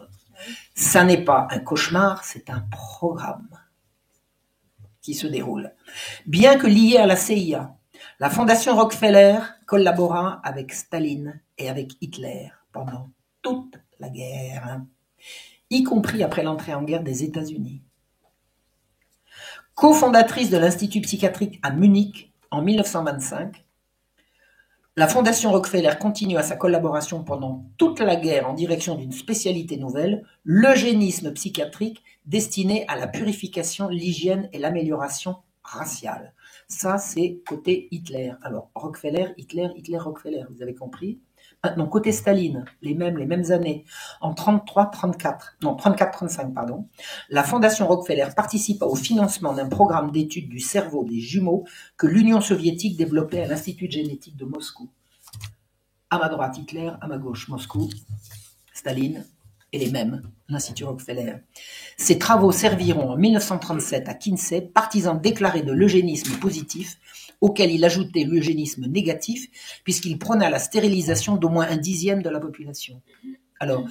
S2: Ça n'est pas un cauchemar, c'est un programme qui se déroule. Bien que lié à la CIA, la fondation Rockefeller collabora avec Staline et avec Hitler pendant toute la guerre, y compris après l'entrée en guerre des États-Unis. Cofondatrice de l'Institut psychiatrique à Munich en 1925, la fondation Rockefeller continua sa collaboration pendant toute la guerre en direction d'une spécialité nouvelle, l'eugénisme psychiatrique destiné à la purification, l'hygiène et l'amélioration raciale. Ça, c'est côté Hitler. Alors, Rockefeller, Hitler, Rockefeller, vous avez compris? Maintenant, côté Staline, les mêmes années, en 34-35, pardon, la fondation Rockefeller participa au financement d'un programme d'études du cerveau des jumeaux que l'Union soviétique développait à l'Institut de génétique de Moscou. À ma droite, Hitler, à ma gauche, Moscou, Staline, et les mêmes, l'Institut Rockefeller. Ces travaux serviront en 1937 à Kinsey, partisan déclaré de l'eugénisme positif, auquel il ajoutait l'eugénisme négatif, puisqu'il prôna la stérilisation d'au moins 1/10 de la population. Alors,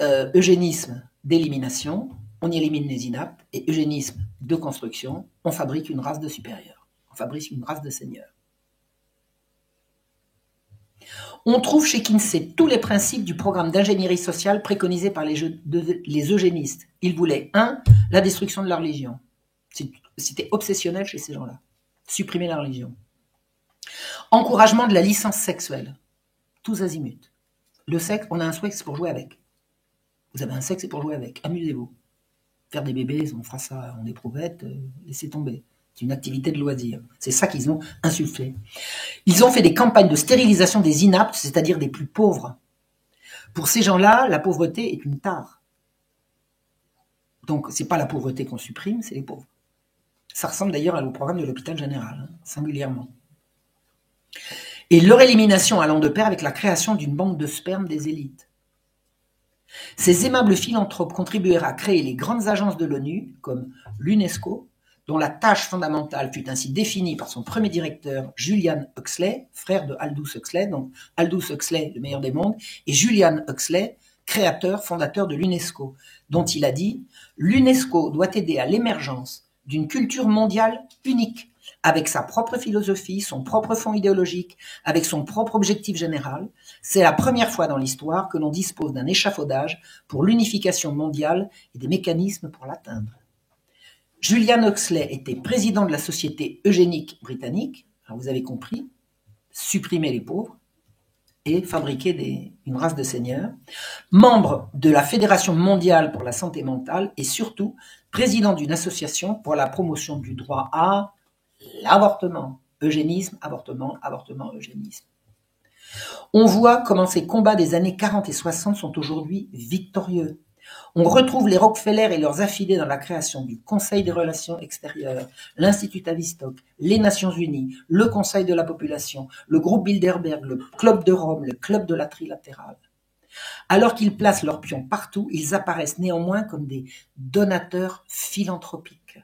S2: eugénisme d'élimination, on y élimine les inaptes, et eugénisme de construction, on fabrique une race de supérieurs, on fabrique une race de seigneurs. On trouve chez Kinsey tous les principes du programme d'ingénierie sociale préconisé par les eugénistes. Ils voulaient, 1, la destruction de la religion. C'était obsessionnel chez ces gens-là. Supprimer la religion. Encouragement de la licence sexuelle. Tous azimuts. Le sexe, on a un sexe pour jouer avec. Vous avez un sexe pour jouer avec. Amusez-vous. Faire des bébés, on fera ça en éprouvette, laissez tomber. C'est une activité de loisir. C'est ça qu'ils ont insufflé. Ils ont fait des campagnes de stérilisation des inaptes, c'est-à-dire des plus pauvres. Pour ces gens-là, la pauvreté est une tare. Donc, c'est pas la pauvreté qu'on supprime, c'est les pauvres. Ça ressemble d'ailleurs au programme de l'hôpital général, singulièrement. Et leur élimination allant de pair avec la création d'une banque de sperme des élites. Ces aimables philanthropes contribuèrent à créer les grandes agences de l'ONU, comme l'UNESCO, dont la tâche fondamentale fut ainsi définie par son premier directeur, Julian Huxley, frère de Aldous Huxley, donc Aldous Huxley, le meilleur des mondes, et Julian Huxley, créateur, fondateur de l'UNESCO, dont il a dit « L'UNESCO doit aider à l'émergence d'une culture mondiale unique, avec sa propre philosophie, son propre fond idéologique, avec son propre objectif général. C'est la première fois dans l'histoire que l'on dispose d'un échafaudage pour l'unification mondiale et des mécanismes pour l'atteindre. » Julian Huxley était président de la Société eugénique britannique, alors vous avez compris, supprimer les pauvres et fabriquer une race de seigneurs, membre de la Fédération mondiale pour la santé mentale et surtout président d'une association pour la promotion du droit à l'avortement. Eugénisme, avortement, avortement, eugénisme. On voit comment ces combats des années 40 et 60 sont aujourd'hui victorieux. On retrouve les Rockefeller et leurs affidés dans la création du Conseil des relations extérieures, l'Institut Tavistock, les Nations Unies, le Conseil de la population, le groupe Bilderberg, le Club de Rome, le Club de la Trilatérale. Alors qu'ils placent leurs pions partout, ils apparaissent néanmoins comme des donateurs philanthropiques.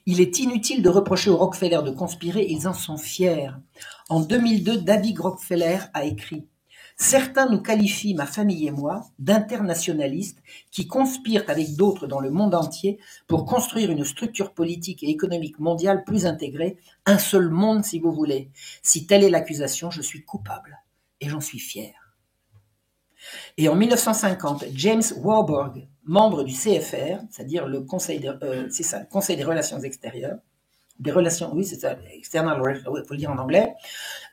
S2: Il est inutile de reprocher aux Rockefeller de conspirer, ils en sont fiers. En 2002, David Rockefeller a écrit « Certains nous qualifient, ma famille et moi, d'internationalistes qui conspirent avec d'autres dans le monde entier pour construire une structure politique et économique mondiale plus intégrée, un seul monde si vous voulez. Si telle est l'accusation, je suis coupable et j'en suis fier. » Et en 1950, James Warburg, membre du CFR, c'est-à-dire le Conseil le Conseil des relations extérieures, des relations, oui c'est ça, external, il faut le dire en anglais,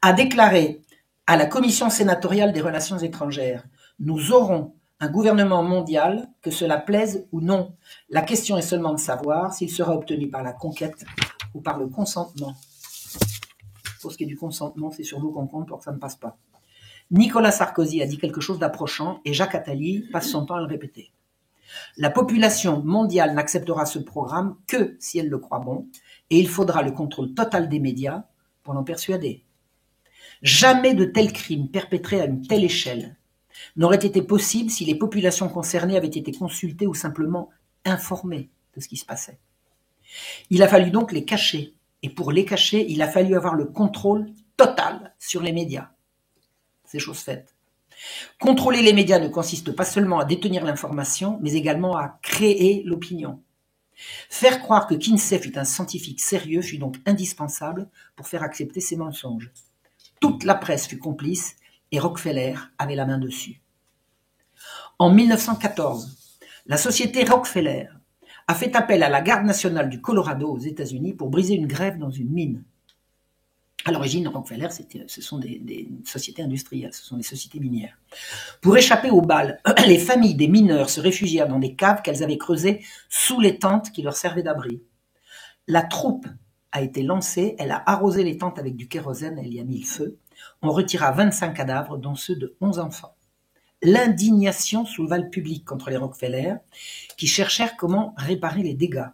S2: a déclaré à la Commission sénatoriale des relations étrangères, nous aurons un gouvernement mondial, que cela plaise ou non. La question est seulement de savoir s'il sera obtenu par la conquête ou par le consentement. Pour ce qui est du consentement, c'est sur nous qu'on compte pour que ça ne passe pas. Nicolas Sarkozy a dit quelque chose d'approchant et Jacques Attali passe son temps à le répéter. La population mondiale n'acceptera ce programme que si elle le croit bon et il faudra le contrôle total des médias pour l'en persuader. Jamais de tels crimes perpétrés à une telle échelle n'auraient été possibles si les populations concernées avaient été consultées ou simplement informées de ce qui se passait. Il a fallu donc les cacher et pour les cacher, il a fallu avoir le contrôle total sur les médias. C'est chose faite. Contrôler les médias ne consiste pas seulement à détenir l'information, mais également à créer l'opinion. Faire croire que Kinsey fut un scientifique sérieux fut donc indispensable pour faire accepter ses mensonges. Toute la presse fut complice et Rockefeller avait la main dessus. En 1914, la société Rockefeller a fait appel à la Garde nationale du Colorado aux États-Unis pour briser une grève dans une mine. À l'origine, Rockefeller, ce sont des sociétés industrielles, ce sont des sociétés minières. Pour échapper aux balles, les familles des mineurs se réfugièrent dans des caves qu'elles avaient creusées sous les tentes qui leur servaient d'abri. La troupe a été lancée, elle a arrosé les tentes avec du kérosène, elle y a mis le feu. On retira 25 cadavres, dont ceux de 11 enfants. L'indignation souleva le public contre les Rockefeller, qui cherchèrent comment réparer les dégâts.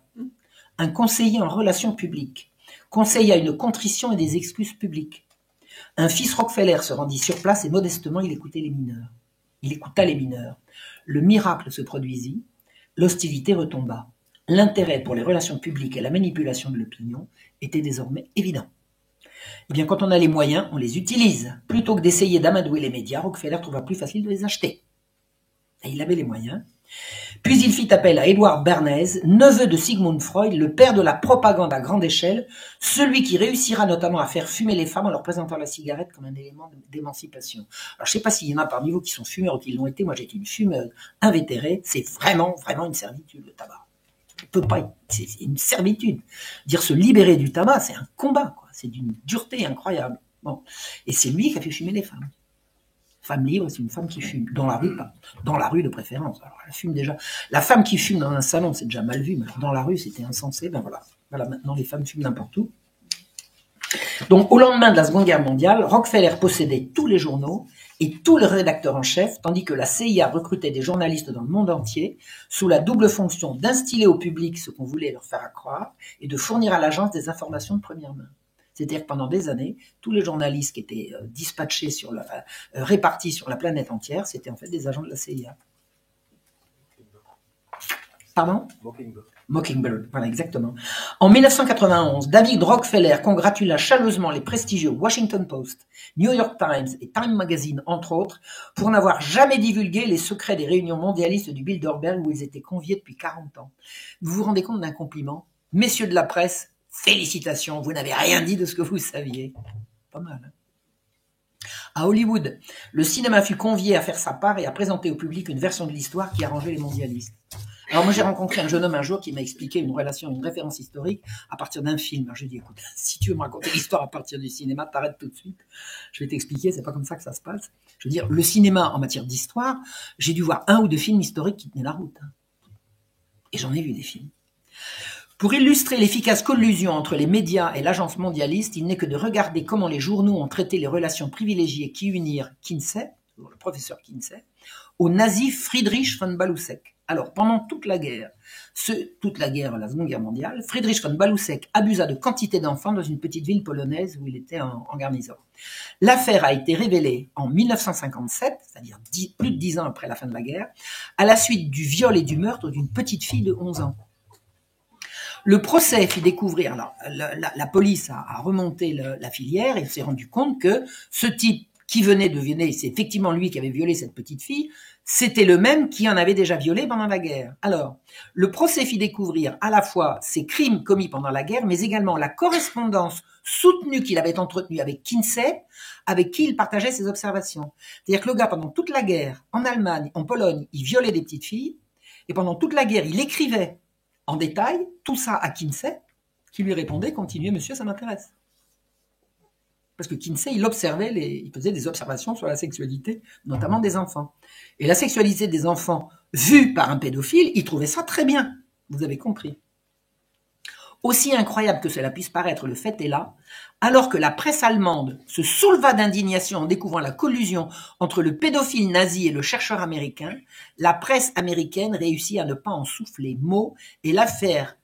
S2: Un conseiller en relations publiques conseilla une contrition et des excuses publiques. Un fils Rockefeller se rendit sur place et modestement il écoutait les mineurs. Il écouta les mineurs. Le miracle se produisit, l'hostilité retomba. L'intérêt pour les relations publiques et la manipulation de l'opinion était désormais évident. Eh bien, quand on a les moyens, on les utilise. Plutôt que d'essayer d'amadouer les médias, Rockefeller trouva plus facile de les acheter. Et il avait les moyens. Puis il fit appel à Edward Bernays, neveu de Sigmund Freud, le père de la propagande à grande échelle, celui qui réussira notamment à faire fumer les femmes en leur présentant la cigarette comme un élément d'émancipation. Alors je ne sais pas s'il y en a parmi vous qui sont fumeurs ou qui l'ont été, moi j'ai été une fumeuse invétérée, c'est vraiment une servitude le tabac. C'est une servitude. Dire se libérer du tabac, c'est un combat, quoi. C'est d'une dureté incroyable. Bon. Et c'est lui qui a fait fumer les femmes. Femme libre, c'est une femme qui fume. Dans la rue, pas. Dans la rue de préférence. Alors, elle fume déjà. La femme qui fume dans un salon, c'est déjà mal vu, mais dans la rue, c'était insensé. Ben voilà. Voilà, maintenant les femmes fument n'importe où. Donc, au lendemain de la Seconde Guerre mondiale, Rockefeller possédait tous les journaux et tous les rédacteurs en chef, tandis que la CIA recrutait des journalistes dans le monde entier sous la double fonction d'instiller au public ce qu'on voulait leur faire croire et de fournir à l'agence des informations de première main. C'est-à-dire que pendant des années, tous les journalistes qui étaient dispatchés répartis sur la planète entière, c'était en fait des agents de la CIA. Pardon ? Mockingbird, voilà, exactement. En 1991, David Rockefeller congratula chaleureusement les prestigieux Washington Post, New York Times et Time Magazine, entre autres, pour n'avoir jamais divulgué les secrets des réunions mondialistes du Bilderberg où ils étaient conviés depuis 40 ans. Vous vous rendez compte d'un compliment ? Messieurs de la presse, félicitations, vous n'avez rien dit de ce que vous saviez. Pas mal, hein ? À Hollywood, le cinéma fut convié à faire sa part et à présenter au public une version de l'histoire qui arrangeait les mondialistes. Alors moi j'ai rencontré un jeune homme un jour qui m'a expliqué une référence historique à partir d'un film. Alors j'ai dit écoute, si tu veux me raconter l'histoire à partir du cinéma, t'arrêtes tout de suite. Je vais t'expliquer, c'est pas comme ça que ça se passe. Je veux dire, le cinéma en matière d'histoire, j'ai dû voir 1 ou 2 films historiques qui tenaient la route. Et j'en ai vu des films. Pour illustrer l'efficace collusion entre les médias et l'agence mondialiste, il n'est que de regarder comment les journaux ont traité les relations privilégiées qui unirent Kinsey, le professeur Kinsey, au nazi Friedrich von Baluseck. Alors, pendant toute la guerre, la Seconde Guerre mondiale, Friedrich von Baluseck abusa de quantité d'enfants dans une petite ville polonaise où il était en garnison. L'affaire a été révélée en 1957, c'est-à-dire plus de 10 ans après la fin de la guerre, à la suite du viol et du meurtre d'une petite fille de 11 ans. Le procès fit découvrir, alors, la police a remonté la filière et s'est rendu compte que ce type qui venait de violer, c'est effectivement lui qui avait violé cette petite fille, c'était le même qui en avait déjà violé pendant la guerre. Alors, le procès fit découvrir à la fois ces crimes commis pendant la guerre, mais également la correspondance soutenue qu'il avait entretenue avec Kinsey, avec qui il partageait ses observations. C'est-à-dire que le gars, pendant toute la guerre, en Allemagne, en Pologne, il violait des petites filles, et pendant toute la guerre, il écrivait en détail tout ça à Kinsey, qui lui répondait « Continuez, monsieur, ça m'intéresse ». Parce que Kinsey, il faisait des observations sur la sexualité, notamment des enfants. Et la sexualité des enfants vue par un pédophile, il trouvait ça très bien. Vous avez compris. Aussi incroyable que cela puisse paraître, le fait est là, alors que la presse allemande se souleva d'indignation en découvrant la collusion entre le pédophile nazi et le chercheur américain, la presse américaine réussit à ne pas en souffler mot et l'affaire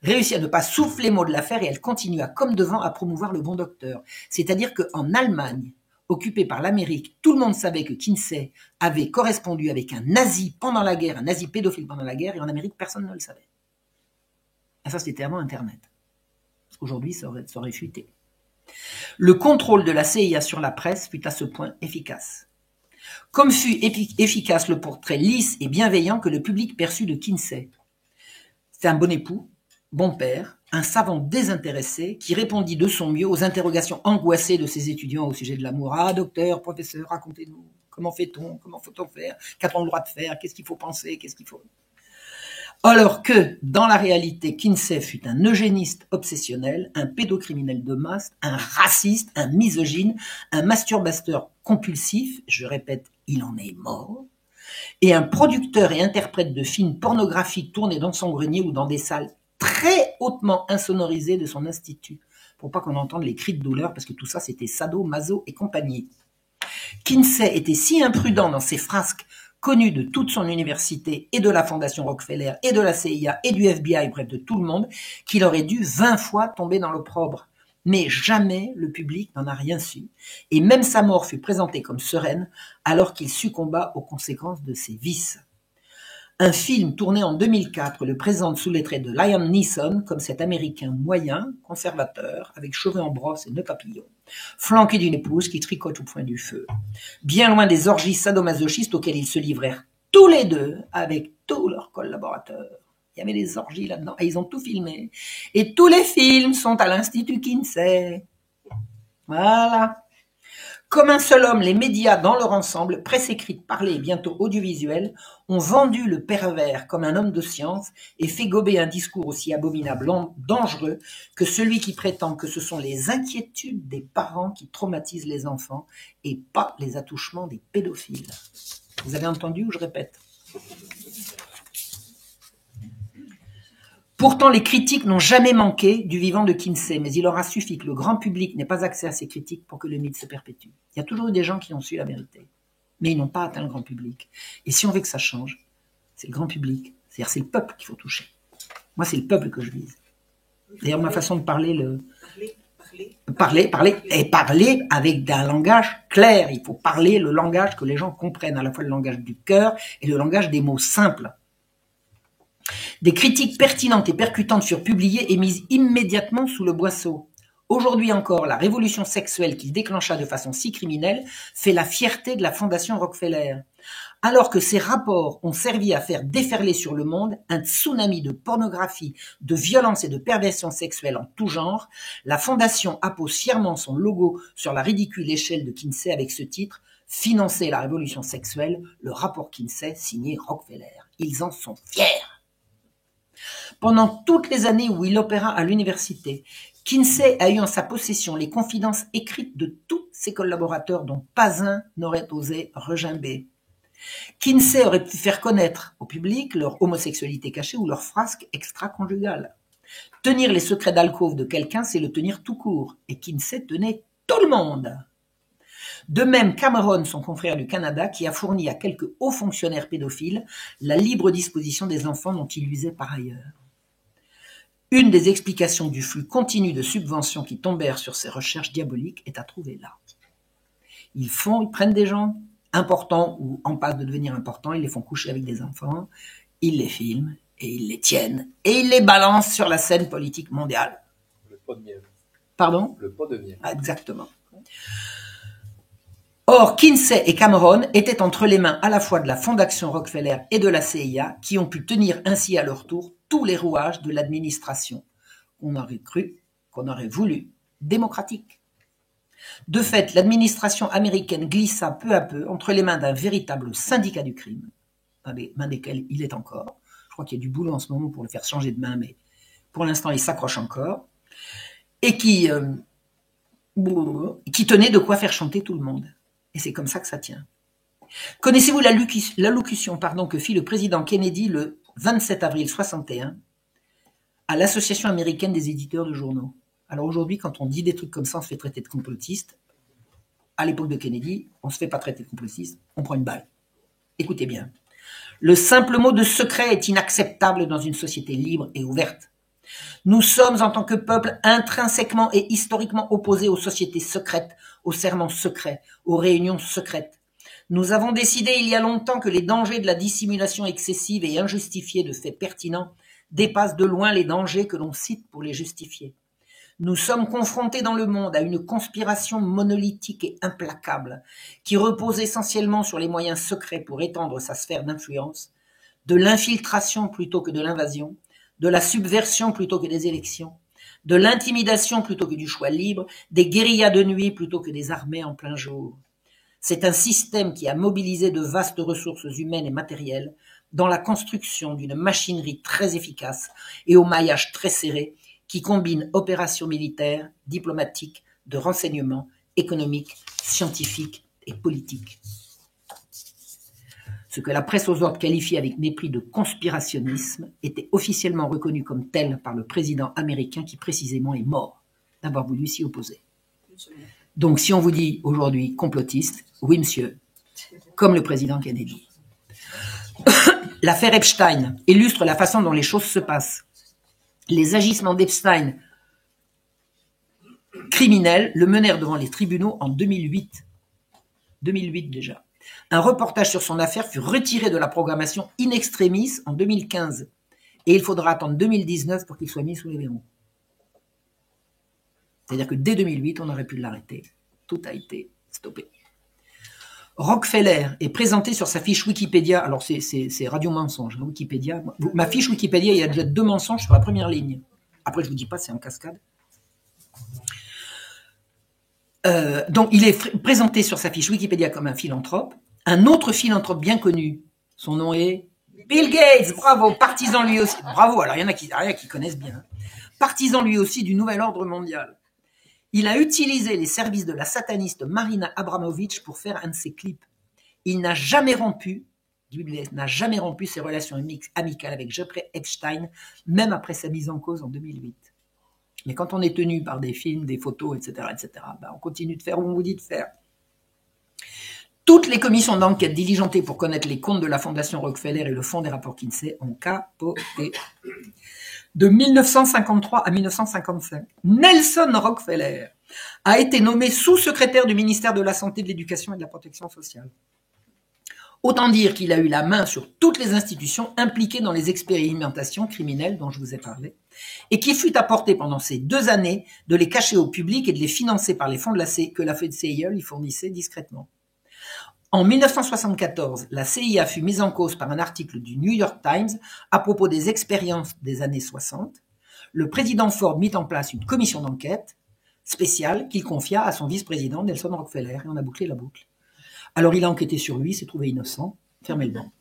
S2: réussit à ne pas souffler mot de l'affaire et elle continua comme devant à promouvoir le bon docteur. C'est-à-dire qu'en Allemagne, occupée par l'Amérique, tout le monde savait que Kinsey avait correspondu avec un nazi pendant la guerre, un nazi pédophile pendant la guerre, et en Amérique, personne ne le savait. Et ça, c'était avant Internet. Parce qu'aujourd'hui, ça aurait fuité. Le contrôle de la CIA sur la presse fut à ce point efficace. Comme fut efficace le portrait lisse et bienveillant que le public perçut de Kinsey. C'était un bon époux, bon père, un savant désintéressé qui répondit de son mieux aux interrogations angoissées de ses étudiants au sujet de l'amour. Ah, docteur, professeur, racontez-nous, comment fait-on, comment faut-on faire, qu'a-t-on le droit de faire, qu'est-ce qu'il faut penser, qu'est-ce qu'il faut... Alors que, dans la réalité, Kinsey fut un eugéniste obsessionnel, un pédocriminel de masse, un raciste, un misogyne, un masturbateur compulsif, je répète, il en est mort, et un producteur et interprète de films pornographiques tournés dans son grenier ou dans des salles très hautement insonorisées de son institut, pour pas qu'on entende les cris de douleur, parce que tout ça c'était sado, maso et compagnie. Kinsey était si imprudent dans ses frasques connu de toute son université et de la Fondation Rockefeller et de la CIA et du FBI, bref de tout le monde, qu'il aurait dû 20 fois tomber dans l'opprobre. Mais jamais le public n'en a rien su. Et même sa mort fut présentée comme sereine alors qu'il succomba aux conséquences de ses vices. Un film tourné en 2004 le présente sous les traits de Liam Neeson comme cet Américain moyen, conservateur, avec cheveux en brosse et nœuds papillons, flanqué d'une épouse qui tricote au point du feu. Bien loin des orgies sadomasochistes auxquelles ils se livrèrent tous les deux avec tous leurs collaborateurs. Il y avait des orgies là-dedans et ils ont tout filmé. Et tous les films sont à l'Institut Kinsey. Voilà. Comme un seul homme, les médias dans leur ensemble, presse écrite, parlée et bientôt audiovisuelle, ont vendu le pervers comme un homme de science et fait gober un discours aussi abominable, dangereux que celui qui prétend que ce sont les inquiétudes des parents qui traumatisent les enfants et pas les attouchements des pédophiles. Vous avez entendu ou je répète ? Pourtant, les critiques n'ont jamais manqué du vivant de Kinsey, mais il aura suffi que le grand public n'ait pas accès à ces critiques pour que le mythe se perpétue. Il y a toujours eu des gens qui ont su la vérité, mais ils n'ont pas atteint le grand public. Et si on veut que ça change, c'est le grand public, c'est-à-dire c'est le peuple qu'il faut toucher. Moi, c'est le peuple que je vise. D'ailleurs, ma façon de parler, parler avec un langage clair. Il faut parler le langage que les gens comprennent, à la fois le langage du cœur et le langage des mots simples. Des critiques pertinentes et percutantes furent publiées et mises immédiatement sous le boisseau. Aujourd'hui encore, la révolution sexuelle qu'il déclencha de façon si criminelle fait la fierté de la Fondation Rockefeller. Alors que ces rapports ont servi à faire déferler sur le monde un tsunami de pornographie, de violence et de perversion sexuelle en tout genre, la Fondation appose fièrement son logo sur la ridicule échelle de Kinsey avec ce titre « Financer la révolution sexuelle, le rapport Kinsey signé Rockefeller ». Ils en sont fiers. Pendant toutes les années où il opéra à l'université, Kinsey a eu en sa possession les confidences écrites de tous ses collaborateurs dont pas un n'aurait osé regimber. Kinsey aurait pu faire connaître au public leur homosexualité cachée ou leur frasque extra-conjugale. Tenir les secrets d'alcôve de quelqu'un, c'est le tenir tout court, et Kinsey tenait tout le monde. De même Cameron, son confrère du Canada, qui a fourni à quelques hauts fonctionnaires pédophiles la libre disposition des enfants dont il usait par ailleurs. Une des explications du flux continu de subventions qui tombèrent sur ces recherches diaboliques est à trouver là. Ils prennent des gens importants ou en passe de devenir importants, ils les font coucher avec des enfants, ils les filment et ils les tiennent et ils les balancent sur la scène politique mondiale.
S3: Le pot de miel.
S2: Pardon ?
S3: Le pot de miel.
S2: Ah, exactement. Or, Kinsey et Cameron étaient entre les mains à la fois de la Fondation Rockefeller et de la CIA, qui ont pu tenir ainsi à leur tour tous les rouages de l'administration, qu'on aurait voulu démocratique. De fait, l'administration américaine glissa peu à peu entre les mains d'un véritable syndicat du crime, dans les mains desquels il est encore. Je crois qu'il y a du boulot en ce moment pour le faire changer de main, mais pour l'instant, il s'accroche encore, et qui tenait de quoi faire chanter tout le monde. Et c'est comme ça que ça tient. Connaissez-vous l'allocution que fit le président Kennedy le 27 avril 61 à l'Association américaine des éditeurs de journaux? Alors aujourd'hui, quand on dit des trucs comme ça, on se fait traiter de complotiste. À l'époque de Kennedy, on ne se fait pas traiter de complotiste, on prend une balle. Écoutez bien. Le simple mot de secret est inacceptable dans une société libre et ouverte. Nous sommes, en tant que peuple, intrinsèquement et historiquement opposés aux sociétés secrètes, aux serments secrets, aux réunions secrètes. Nous avons décidé il y a longtemps que les dangers de la dissimulation excessive et injustifiée de faits pertinents dépassent de loin les dangers que l'on cite pour les justifier. Nous sommes confrontés dans le monde à une conspiration monolithique et implacable qui repose essentiellement sur les moyens secrets pour étendre sa sphère d'influence, de l'infiltration plutôt que de l'invasion, de la subversion plutôt que des élections, de l'intimidation plutôt que du choix libre, des guérillas de nuit plutôt que des armées en plein jour. C'est un système qui a mobilisé de vastes ressources humaines et matérielles dans la construction d'une machinerie très efficace et au maillage très serré qui combine opérations militaires, diplomatiques, de renseignement, économiques, scientifiques et politiques. Ce que la presse aux ordres qualifie avec mépris de conspirationnisme était officiellement reconnu comme tel par le président américain qui précisément est mort d'avoir voulu s'y opposer. Donc si on vous dit aujourd'hui complotiste, oui monsieur, comme le président Kennedy. L'affaire Epstein illustre la façon dont les choses se passent. Les agissements d'Epstein criminels le menèrent devant les tribunaux en 2008. 2008 déjà. Un reportage sur son affaire fut retiré de la programmation in extremis en 2015. Et il faudra attendre 2019 pour qu'il soit mis sous les verrous. C'est-à-dire que dès 2008, on aurait pu l'arrêter. Tout a été stoppé. Rockefeller est présenté sur sa fiche Wikipédia. Alors, c'est radio mensonge, Wikipédia. Ma fiche Wikipédia, il y a déjà 2 mensonges sur la première ligne. Après, je ne vous dis pas, c'est en cascade. Donc, il est présenté sur sa fiche Wikipédia comme un philanthrope. Un autre philanthrope bien connu, son nom est Bill Gates. Bravo, partisan lui aussi. Bravo, alors il y en a qui connaissent bien. Partisan lui aussi du nouvel ordre mondial. Il a utilisé les services de la sataniste Marina Abramovich pour faire un de ses clips. Il n'a jamais rompu Dulles n'a jamais rompu ses relations amicales avec Jeffrey Epstein, même après sa mise en cause en 2008. Mais quand on est tenu par des films, des photos, etc., on continue de faire où on vous dit de faire. Toutes les commissions d'enquête diligentées pour connaître les comptes de la Fondation Rockefeller et le fonds des rapports Kinsey ont capoté. De 1953 à 1955, Nelson Rockefeller a été nommé sous-secrétaire du ministère de la Santé, de l'Éducation et de la Protection sociale. Autant dire qu'il a eu la main sur toutes les institutions impliquées dans les expérimentations criminelles dont je vous ai parlé, et qu'il fut apporté pendant ces 2 années de les cacher au public et de les financer par les fonds que la CIA lui fournissait discrètement. En 1974, la CIA fut mise en cause par un article du New York Times à propos des expériences des années 60. Le président Ford mit en place une commission d'enquête spéciale qu'il confia à son vice-président Nelson Rockefeller, et on a bouclé la boucle. Alors il a enquêté sur lui, s'est trouvé innocent, fermé le banc.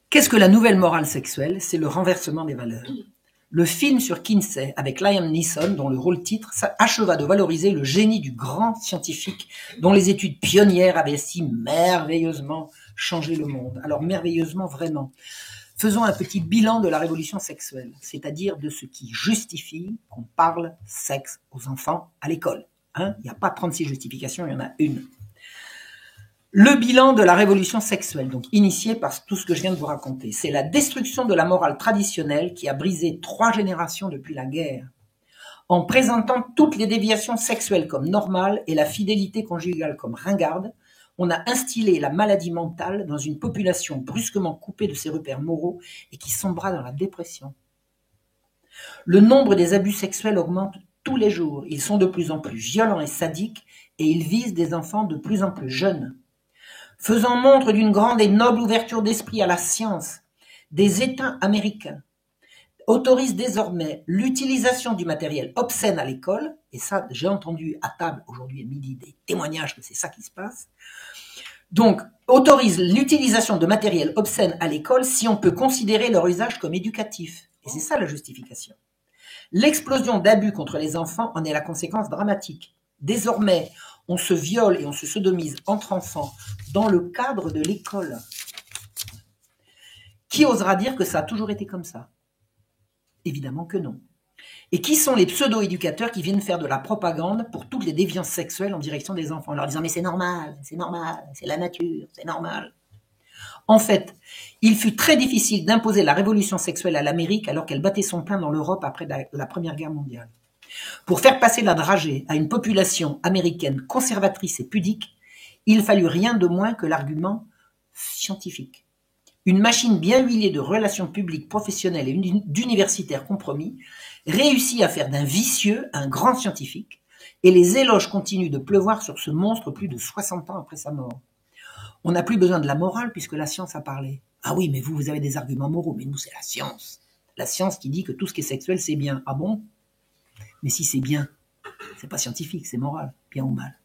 S2: Qu'est-ce que la nouvelle morale sexuelle? C'est le renversement des valeurs. Le film sur Kinsey, avec Liam Neeson, dont le rôle titre, acheva de valoriser le génie du grand scientifique dont les études pionnières avaient si merveilleusement changé le monde. Alors merveilleusement, vraiment. Faisons un petit bilan de la révolution sexuelle, c'est-à-dire de ce qui justifie qu'on parle sexe aux enfants à l'école. Il n'y a pas 36 justifications, il y en a une. Le bilan de la révolution sexuelle, donc initié par tout ce que je viens de vous raconter, c'est la destruction de la morale traditionnelle qui a brisé 3 générations depuis la guerre, en présentant toutes les déviations sexuelles comme normales et la fidélité conjugale comme ringarde. On a instillé la maladie mentale dans une population brusquement coupée de ses repères moraux et qui sombra dans la dépression. Le nombre des abus sexuels augmente tous les jours. Ils sont de plus en plus violents et sadiques et ils visent des enfants de plus en plus jeunes. Faisant montre d'une grande et noble ouverture d'esprit à la science, des États américains autorisent désormais l'utilisation du matériel obscène à l'école, et ça, j'ai entendu à table aujourd'hui à midi des témoignages que c'est ça qui se passe. Donc, autorise l'utilisation de matériel obscène à l'école si on peut considérer leur usage comme éducatif. Et c'est ça la justification. L'explosion d'abus contre les enfants en est la conséquence dramatique. Désormais, on se viole et on se sodomise entre enfants dans le cadre de l'école. Qui osera dire que ça a toujours été comme ça? Évidemment que non. Et qui sont les pseudo-éducateurs qui viennent faire de la propagande pour toutes les déviances sexuelles en direction des enfants, en leur disant « mais c'est normal, c'est la nature, c'est normal ». En fait, il fut très difficile d'imposer la révolution sexuelle à l'Amérique alors qu'elle battait son plein dans l'Europe après la Première Guerre mondiale. Pour faire passer la dragée à une population américaine conservatrice et pudique, il fallut rien de moins que l'argument scientifique. Une machine bien huilée de relations publiques, professionnelles et d'universitaires compromis réussit à faire d'un vicieux un grand scientifique, et les éloges continuent de pleuvoir sur ce monstre plus de 60 ans après sa mort. On n'a plus besoin de la morale puisque la science a parlé. Ah oui, mais vous avez des arguments moraux, mais nous c'est la science. La science qui dit que tout ce qui est sexuel c'est bien. Ah bon? Mais si c'est bien, c'est pas scientifique, c'est moral, bien ou mal.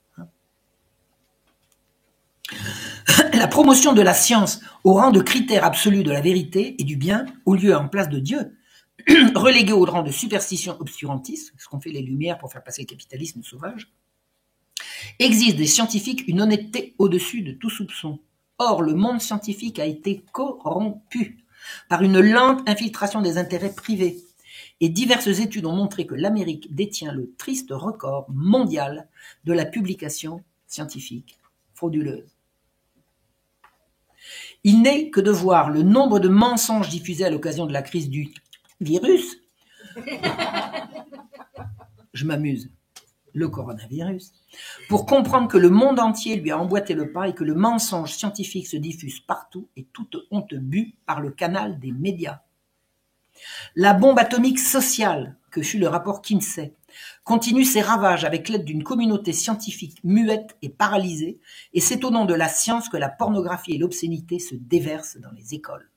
S2: La promotion de la science au rang de critère absolu de la vérité et du bien, au lieu en place de Dieu, relégué au rang de superstition obscurantiste, ce qu'ont fait les Lumières pour faire passer le capitalisme sauvage, exige des scientifiques une honnêteté au-dessus de tout soupçon. Or, le monde scientifique a été corrompu par une lente infiltration des intérêts privés. Et diverses études ont montré que l'Amérique détient le triste record mondial de la publication scientifique frauduleuse. Il n'est que de voir le nombre de mensonges diffusés à l'occasion de la crise du virus. Je m'amuse. Le coronavirus. Pour comprendre que le monde entier lui a emboîté le pas et que le mensonge scientifique se diffuse partout et toute honte bue par le canal des médias. La bombe atomique sociale, que fut le rapport Kinsey, continue ses ravages avec l'aide d'une communauté scientifique muette et paralysée, et c'est au nom de la science que la pornographie et l'obscénité se déversent dans les écoles.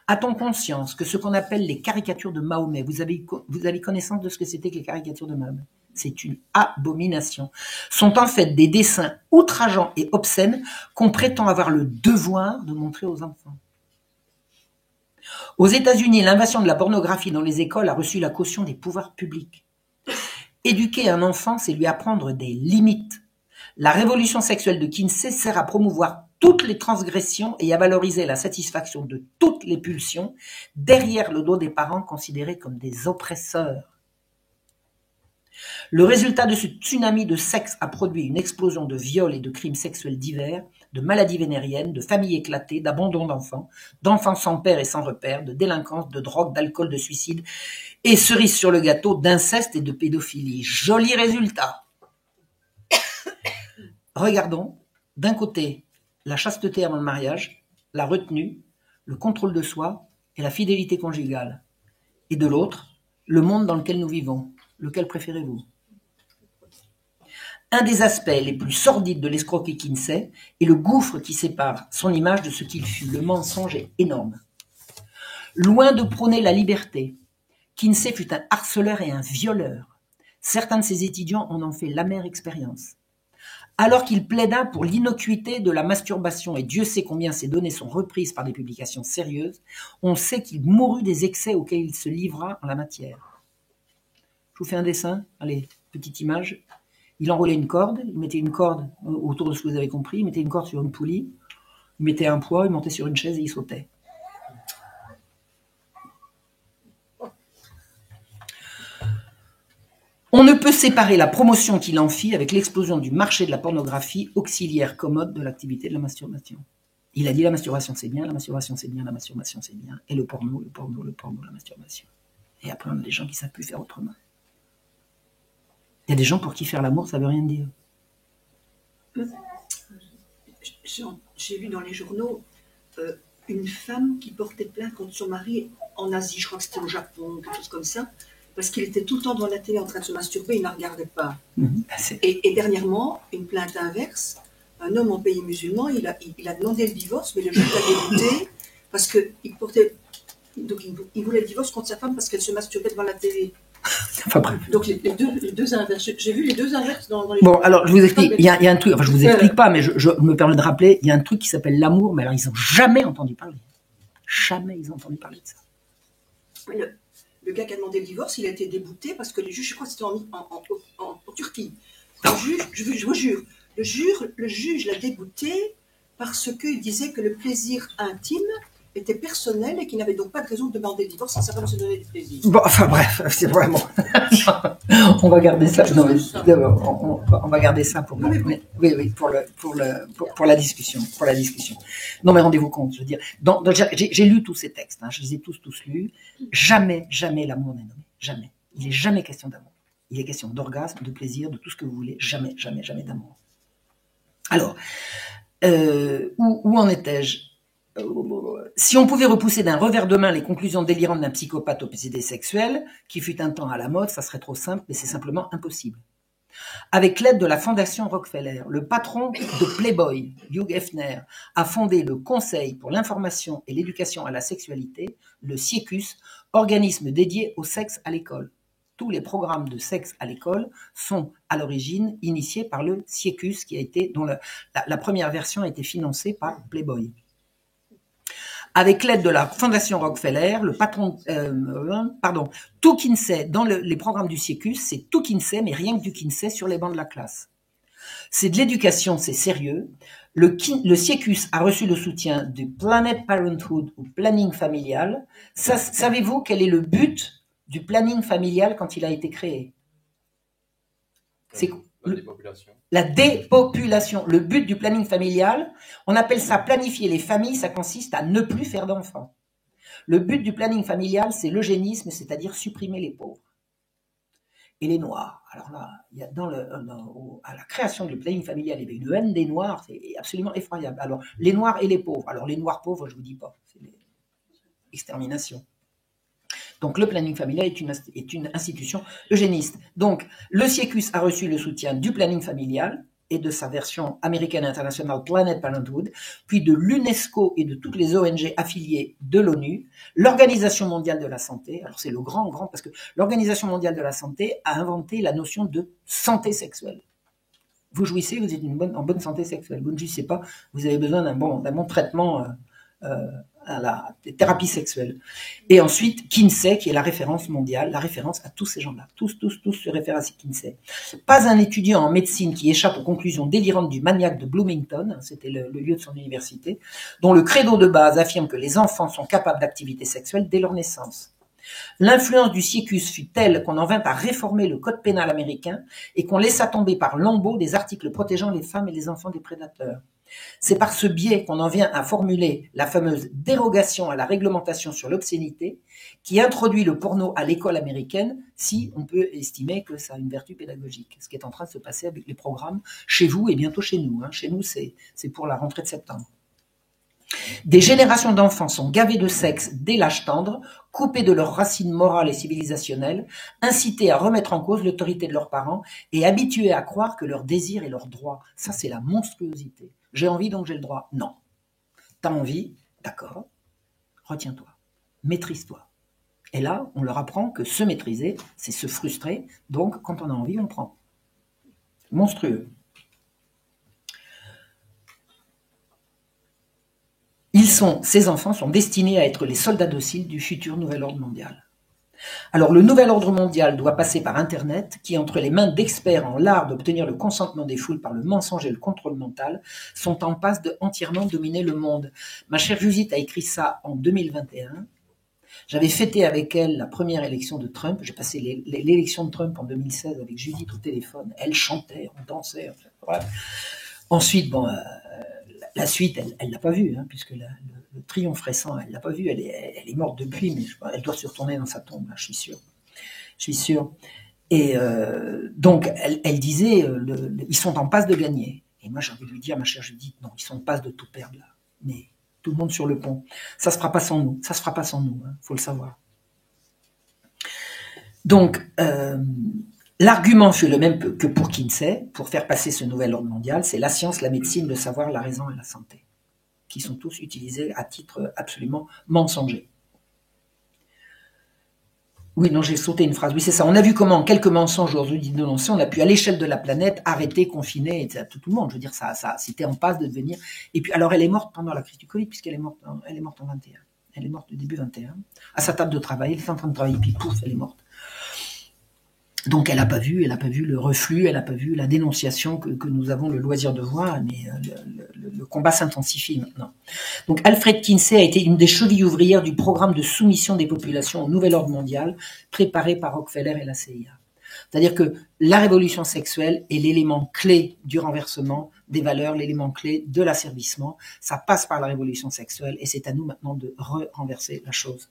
S2: A-t-on conscience que ce qu'on appelle les caricatures de Mahomet, vous avez connaissance de ce que c'était que les caricatures de Mahomet? C'est une abomination. Sont en fait des dessins outrageants et obscènes qu'on prétend avoir le devoir de montrer aux enfants. Aux États-Unis, l'invasion de la pornographie dans les écoles a reçu la caution des pouvoirs publics. Éduquer un enfant, c'est lui apprendre des limites. La révolution sexuelle de Kinsey sert à promouvoir toutes les transgressions et à valoriser la satisfaction de toutes les pulsions derrière le dos des parents considérés comme des oppresseurs. Le résultat de ce tsunami de sexe a produit une explosion de viols et de crimes sexuels divers, de maladies vénériennes, de familles éclatées, d'abandon d'enfants sans père et sans repère, de délinquance, de drogue, d'alcool, de suicide, et cerise sur le gâteau, d'inceste et de pédophilie. Joli résultat. Regardons, d'un côté, la chasteté avant le mariage, la retenue, le contrôle de soi et la fidélité conjugale. Et de l'autre, le monde dans lequel nous vivons. Lequel préférez-vous? Un des aspects les plus sordides de l'escroquerie Kinsey est le gouffre qui sépare son image de ce qu'il fut. Le mensonge est énorme. Loin de prôner la liberté, Kinsey fut un harceleur et un violeur. Certains de ses étudiants en ont fait l'amère expérience. Alors qu'il plaida pour l'innocuité de la masturbation, et Dieu sait combien ces données sont reprises par des publications sérieuses, on sait qu'il mourut des excès auxquels il se livra en la matière. Je vous fais un dessin. Allez, petite image. Il enroulait une corde, il mettait une corde autour de ce que vous avez compris, il mettait une corde sur une poulie, il mettait un poids, il montait sur une chaise et il sautait. On ne peut séparer la promotion qu'il en fit avec l'explosion du marché de la pornographie, auxiliaire commode de l'activité de la masturbation. Il a dit la masturbation c'est bien, la masturbation c'est bien, la masturbation c'est bien, et le porno, la masturbation. Et après on a des gens qui ne savent plus faire autrement. Il y a des gens pour qui faire l'amour, ça ne veut rien dire.
S4: J'ai vu dans les journaux une femme qui portait plainte contre son mari en Asie, je crois que c'était au Japon, quelque chose comme ça, parce qu'il était tout le temps devant la télé en train de se masturber, il ne la regardait pas. Et dernièrement, une plainte inverse, un homme en pays musulman, il a demandé le divorce, mais le juge l'a dégoûté parce qu'il portait... Donc il voulait le divorce contre sa femme parce qu'elle se masturbait devant la télé.
S2: Enfin bref.
S4: Donc les deux inverses. J'ai vu les deux inverses dans les...
S2: Bon, alors je vous explique. Il y a un truc, enfin je vous explique pas, mais je me permets de rappeler, il y a un truc qui s'appelle l'amour, mais alors ils n'ont jamais entendu parler. Jamais ils ont entendu parler de ça.
S4: Le gars qui a demandé le divorce, il a été débouté parce que les juges, je crois que c'était en Turquie. Je vous jure, le juge l'a débouté parce qu'il disait que le plaisir intime était personnel et qu'il n'avait donc pas de raison de demander le divorce, ça va se donner du plaisir.
S2: Bon, enfin bref, c'est vraiment... on va garder ça. Non, on va garder ça pour... Oui, pour la discussion. Non, mais rendez-vous compte, je veux dire... J'ai lu tous ces textes, hein, je les ai tous lus. Jamais l'amour n'est nommé. Jamais. Il n'est jamais question d'amour. Il est question d'orgasme, de plaisir, de tout ce que vous voulez. Jamais d'amour. Alors, où en étais-je? Si on pouvait repousser d'un revers de main les conclusions délirantes d'un psychopathe obsédé sexuel, qui fut un temps à la mode, ça serait trop simple, mais c'est simplement impossible. Avec l'aide de la Fondation Rockefeller, le patron de Playboy, Hugh Hefner, a fondé le Conseil pour l'information et l'éducation à la sexualité, le CIECUS, organisme dédié au sexe à l'école. Tous les programmes de sexe à l'école sont à l'origine initiés par le CIECUS, dont la première version a été financée par Playboy. Avec l'aide de la Fondation Rockefeller, tout Kinsey, dans les programmes du CIECUS, c'est tout Kinsey, mais rien que du Kinsey sur les bancs de la classe. C'est de l'éducation, c'est sérieux. Le CIECUS a reçu le soutien du Planned Parenthood ou planning familial. Savez-vous quel est le but du planning familial quand il a été créé? C'est
S5: la dépopulation.
S2: La dépopulation. Le but du planning familial, on appelle ça planifier les familles, ça consiste à ne plus faire d'enfants. Le but du planning familial, c'est l'eugénisme, c'est-à-dire supprimer les pauvres. Et les Noirs. Alors là, il y a à la création du planning familial, il y avait une haine des Noirs, c'est absolument effroyable. Alors, les Noirs et les pauvres. Alors, les Noirs pauvres, je ne vous dis pas, c'est l'extermination. Donc, le planning familial est une institution eugéniste. Donc, le CIECUS a reçu le soutien du planning familial et de sa version américaine internationale Planned Parenthood, puis de l'UNESCO et de toutes les ONG affiliées de l'ONU, l'Organisation mondiale de la santé. Alors, c'est le grand, parce que l'Organisation mondiale de la santé a inventé la notion de santé sexuelle. Vous jouissez, vous êtes en bonne santé sexuelle. Vous ne jouissez pas, vous avez besoin d'un bon traitement la thérapie sexuelle. Et ensuite, Kinsey, qui est la référence mondiale, la référence à tous ces gens-là. Tous se réfèrent à Kinsey. Pas un étudiant en médecine qui échappe aux conclusions délirantes du maniaque de Bloomington, c'était le lieu de son université, dont le credo de base affirme que les enfants sont capables d'activités sexuelles dès leur naissance. L'influence du siecus fut telle qu'on en vint à réformer le code pénal américain et qu'on laissa tomber par lambeaux des articles protégeant les femmes et les enfants des prédateurs. C'est par ce biais qu'on en vient à formuler la fameuse dérogation à la réglementation sur l'obscénité qui introduit le porno à l'école américaine, si on peut estimer que ça a une vertu pédagogique. Ce qui est en train de se passer avec les programmes chez vous et bientôt chez nous. Chez nous, c'est pour la rentrée de septembre. Des générations d'enfants sont gavés de sexe dès l'âge tendre, coupés de leurs racines morales et civilisationnelles, incités à remettre en cause l'autorité de leurs parents et habitués à croire que leur désir est leur droit. Ça, c'est la monstruosité. J'ai envie, donc j'ai le droit. Non. T'as envie, d'accord, retiens-toi, maîtrise-toi. Et là, on leur apprend que se maîtriser, c'est se frustrer, donc quand on a envie, on prend. Monstrueux. Ces enfants sont destinés à être les soldats dociles du futur nouvel ordre mondial. Alors, le nouvel ordre mondial doit passer par Internet, qui, entre les mains d'experts en l'art d'obtenir le consentement des foules par le mensonge et le contrôle mental, sont en passe de entièrement dominer le monde. Ma chère Judith a écrit ça en 2021. J'avais fêté avec elle la première élection de Trump. J'ai passé l'élection de Trump en 2016 avec Judith au téléphone. Elle chantait, on dansait. Enfin, voilà. Ensuite, la suite, elle l'a pas vue, puisque le triomphe récent, elle l'a pas vue. Elle est morte depuis, mais elle doit se retourner dans sa tombe, là, je suis sûr. Et donc, elle disait, ils sont en passe de gagner. Et moi, j'ai envie de lui dire, ma chère Judith, non, ils sont en passe de tout perdre là. Mais tout le monde sur le pont. Ça se fera pas sans nous. Ça se fera pas sans nous. Faut le savoir. Donc, l'argument fut le même que pour Kinsey, pour faire passer ce nouvel ordre mondial, c'est la science, la médecine, le savoir, la raison et la santé, qui sont tous utilisés à titre absolument mensonger. Oui, non, j'ai sauté une phrase. Oui, c'est ça. On a vu comment quelques mensonges aujourd'hui dénoncés, on a pu à l'échelle de la planète arrêter, confiner, etc. Tout le monde. Je veux dire, ça, c'était en passe de devenir. Et puis, alors, elle est morte pendant la crise du Covid, puisqu'elle est morte en 21. Elle est morte au début 21. À sa table de travail, elle est en train de travailler, puis pouf, elle est morte. Donc, elle n'a pas vu le reflux, elle n'a pas vu la dénonciation que nous avons le loisir de voir, mais le combat s'intensifie maintenant. Donc, Alfred Kinsey a été une des chevilles ouvrières du programme de soumission des populations au nouvel ordre mondial préparé par Rockefeller et la CIA. C'est-à-dire que la révolution sexuelle est l'élément clé du renversement des valeurs, l'élément clé de l'asservissement. Ça passe par la révolution sexuelle et c'est à nous maintenant de renverser la chose,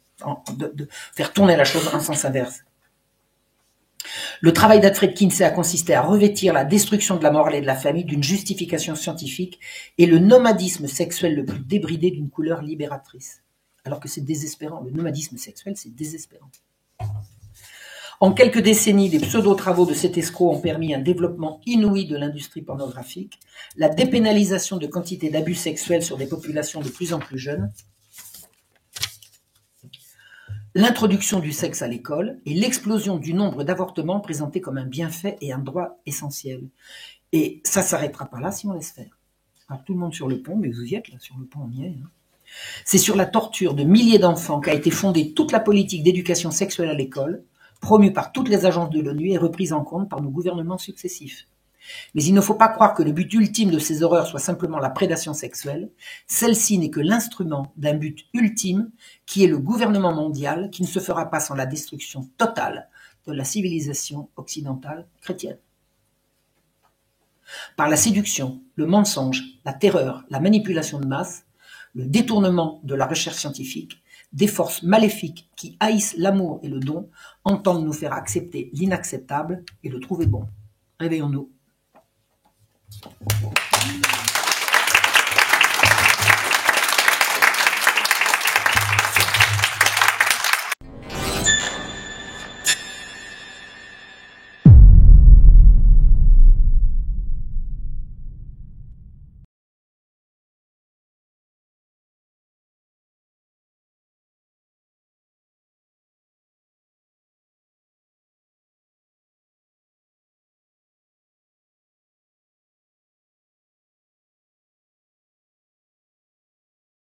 S2: de faire tourner la chose en sens inverse. Le travail d'Alfred Kinsey a consisté à revêtir la destruction de la morale et de la famille d'une justification scientifique et le nomadisme sexuel le plus débridé d'une couleur libératrice. Alors que c'est désespérant, le nomadisme sexuel, c'est désespérant. En quelques décennies, les pseudo-travaux de cet escroc ont permis un développement inouï de l'industrie pornographique, la dépénalisation de quantité d'abus sexuels sur des populations de plus en plus jeunes, l'introduction du sexe à l'école et l'explosion du nombre d'avortements présentés comme un bienfait et un droit essentiel. Et ça s'arrêtera pas là si on laisse faire. Alors, tout le monde sur le pont, mais vous y êtes là, sur le pont on y est. C'est sur la torture de milliers d'enfants qu'a été fondée toute la politique d'éducation sexuelle à l'école, promue par toutes les agences de l'ONU et reprise en compte par nos gouvernements successifs. Mais il ne faut pas croire que le but ultime de ces horreurs soit simplement la prédation sexuelle. Celle-ci n'est que l'instrument d'un but ultime qui est le gouvernement mondial qui ne se fera pas sans la destruction totale de la civilisation occidentale chrétienne. Par la séduction, le mensonge, la terreur, la manipulation de masse, le détournement de la recherche scientifique, des forces maléfiques qui haïssent l'amour et le don entendent nous faire accepter l'inacceptable et le trouver bon. Réveillons-nous.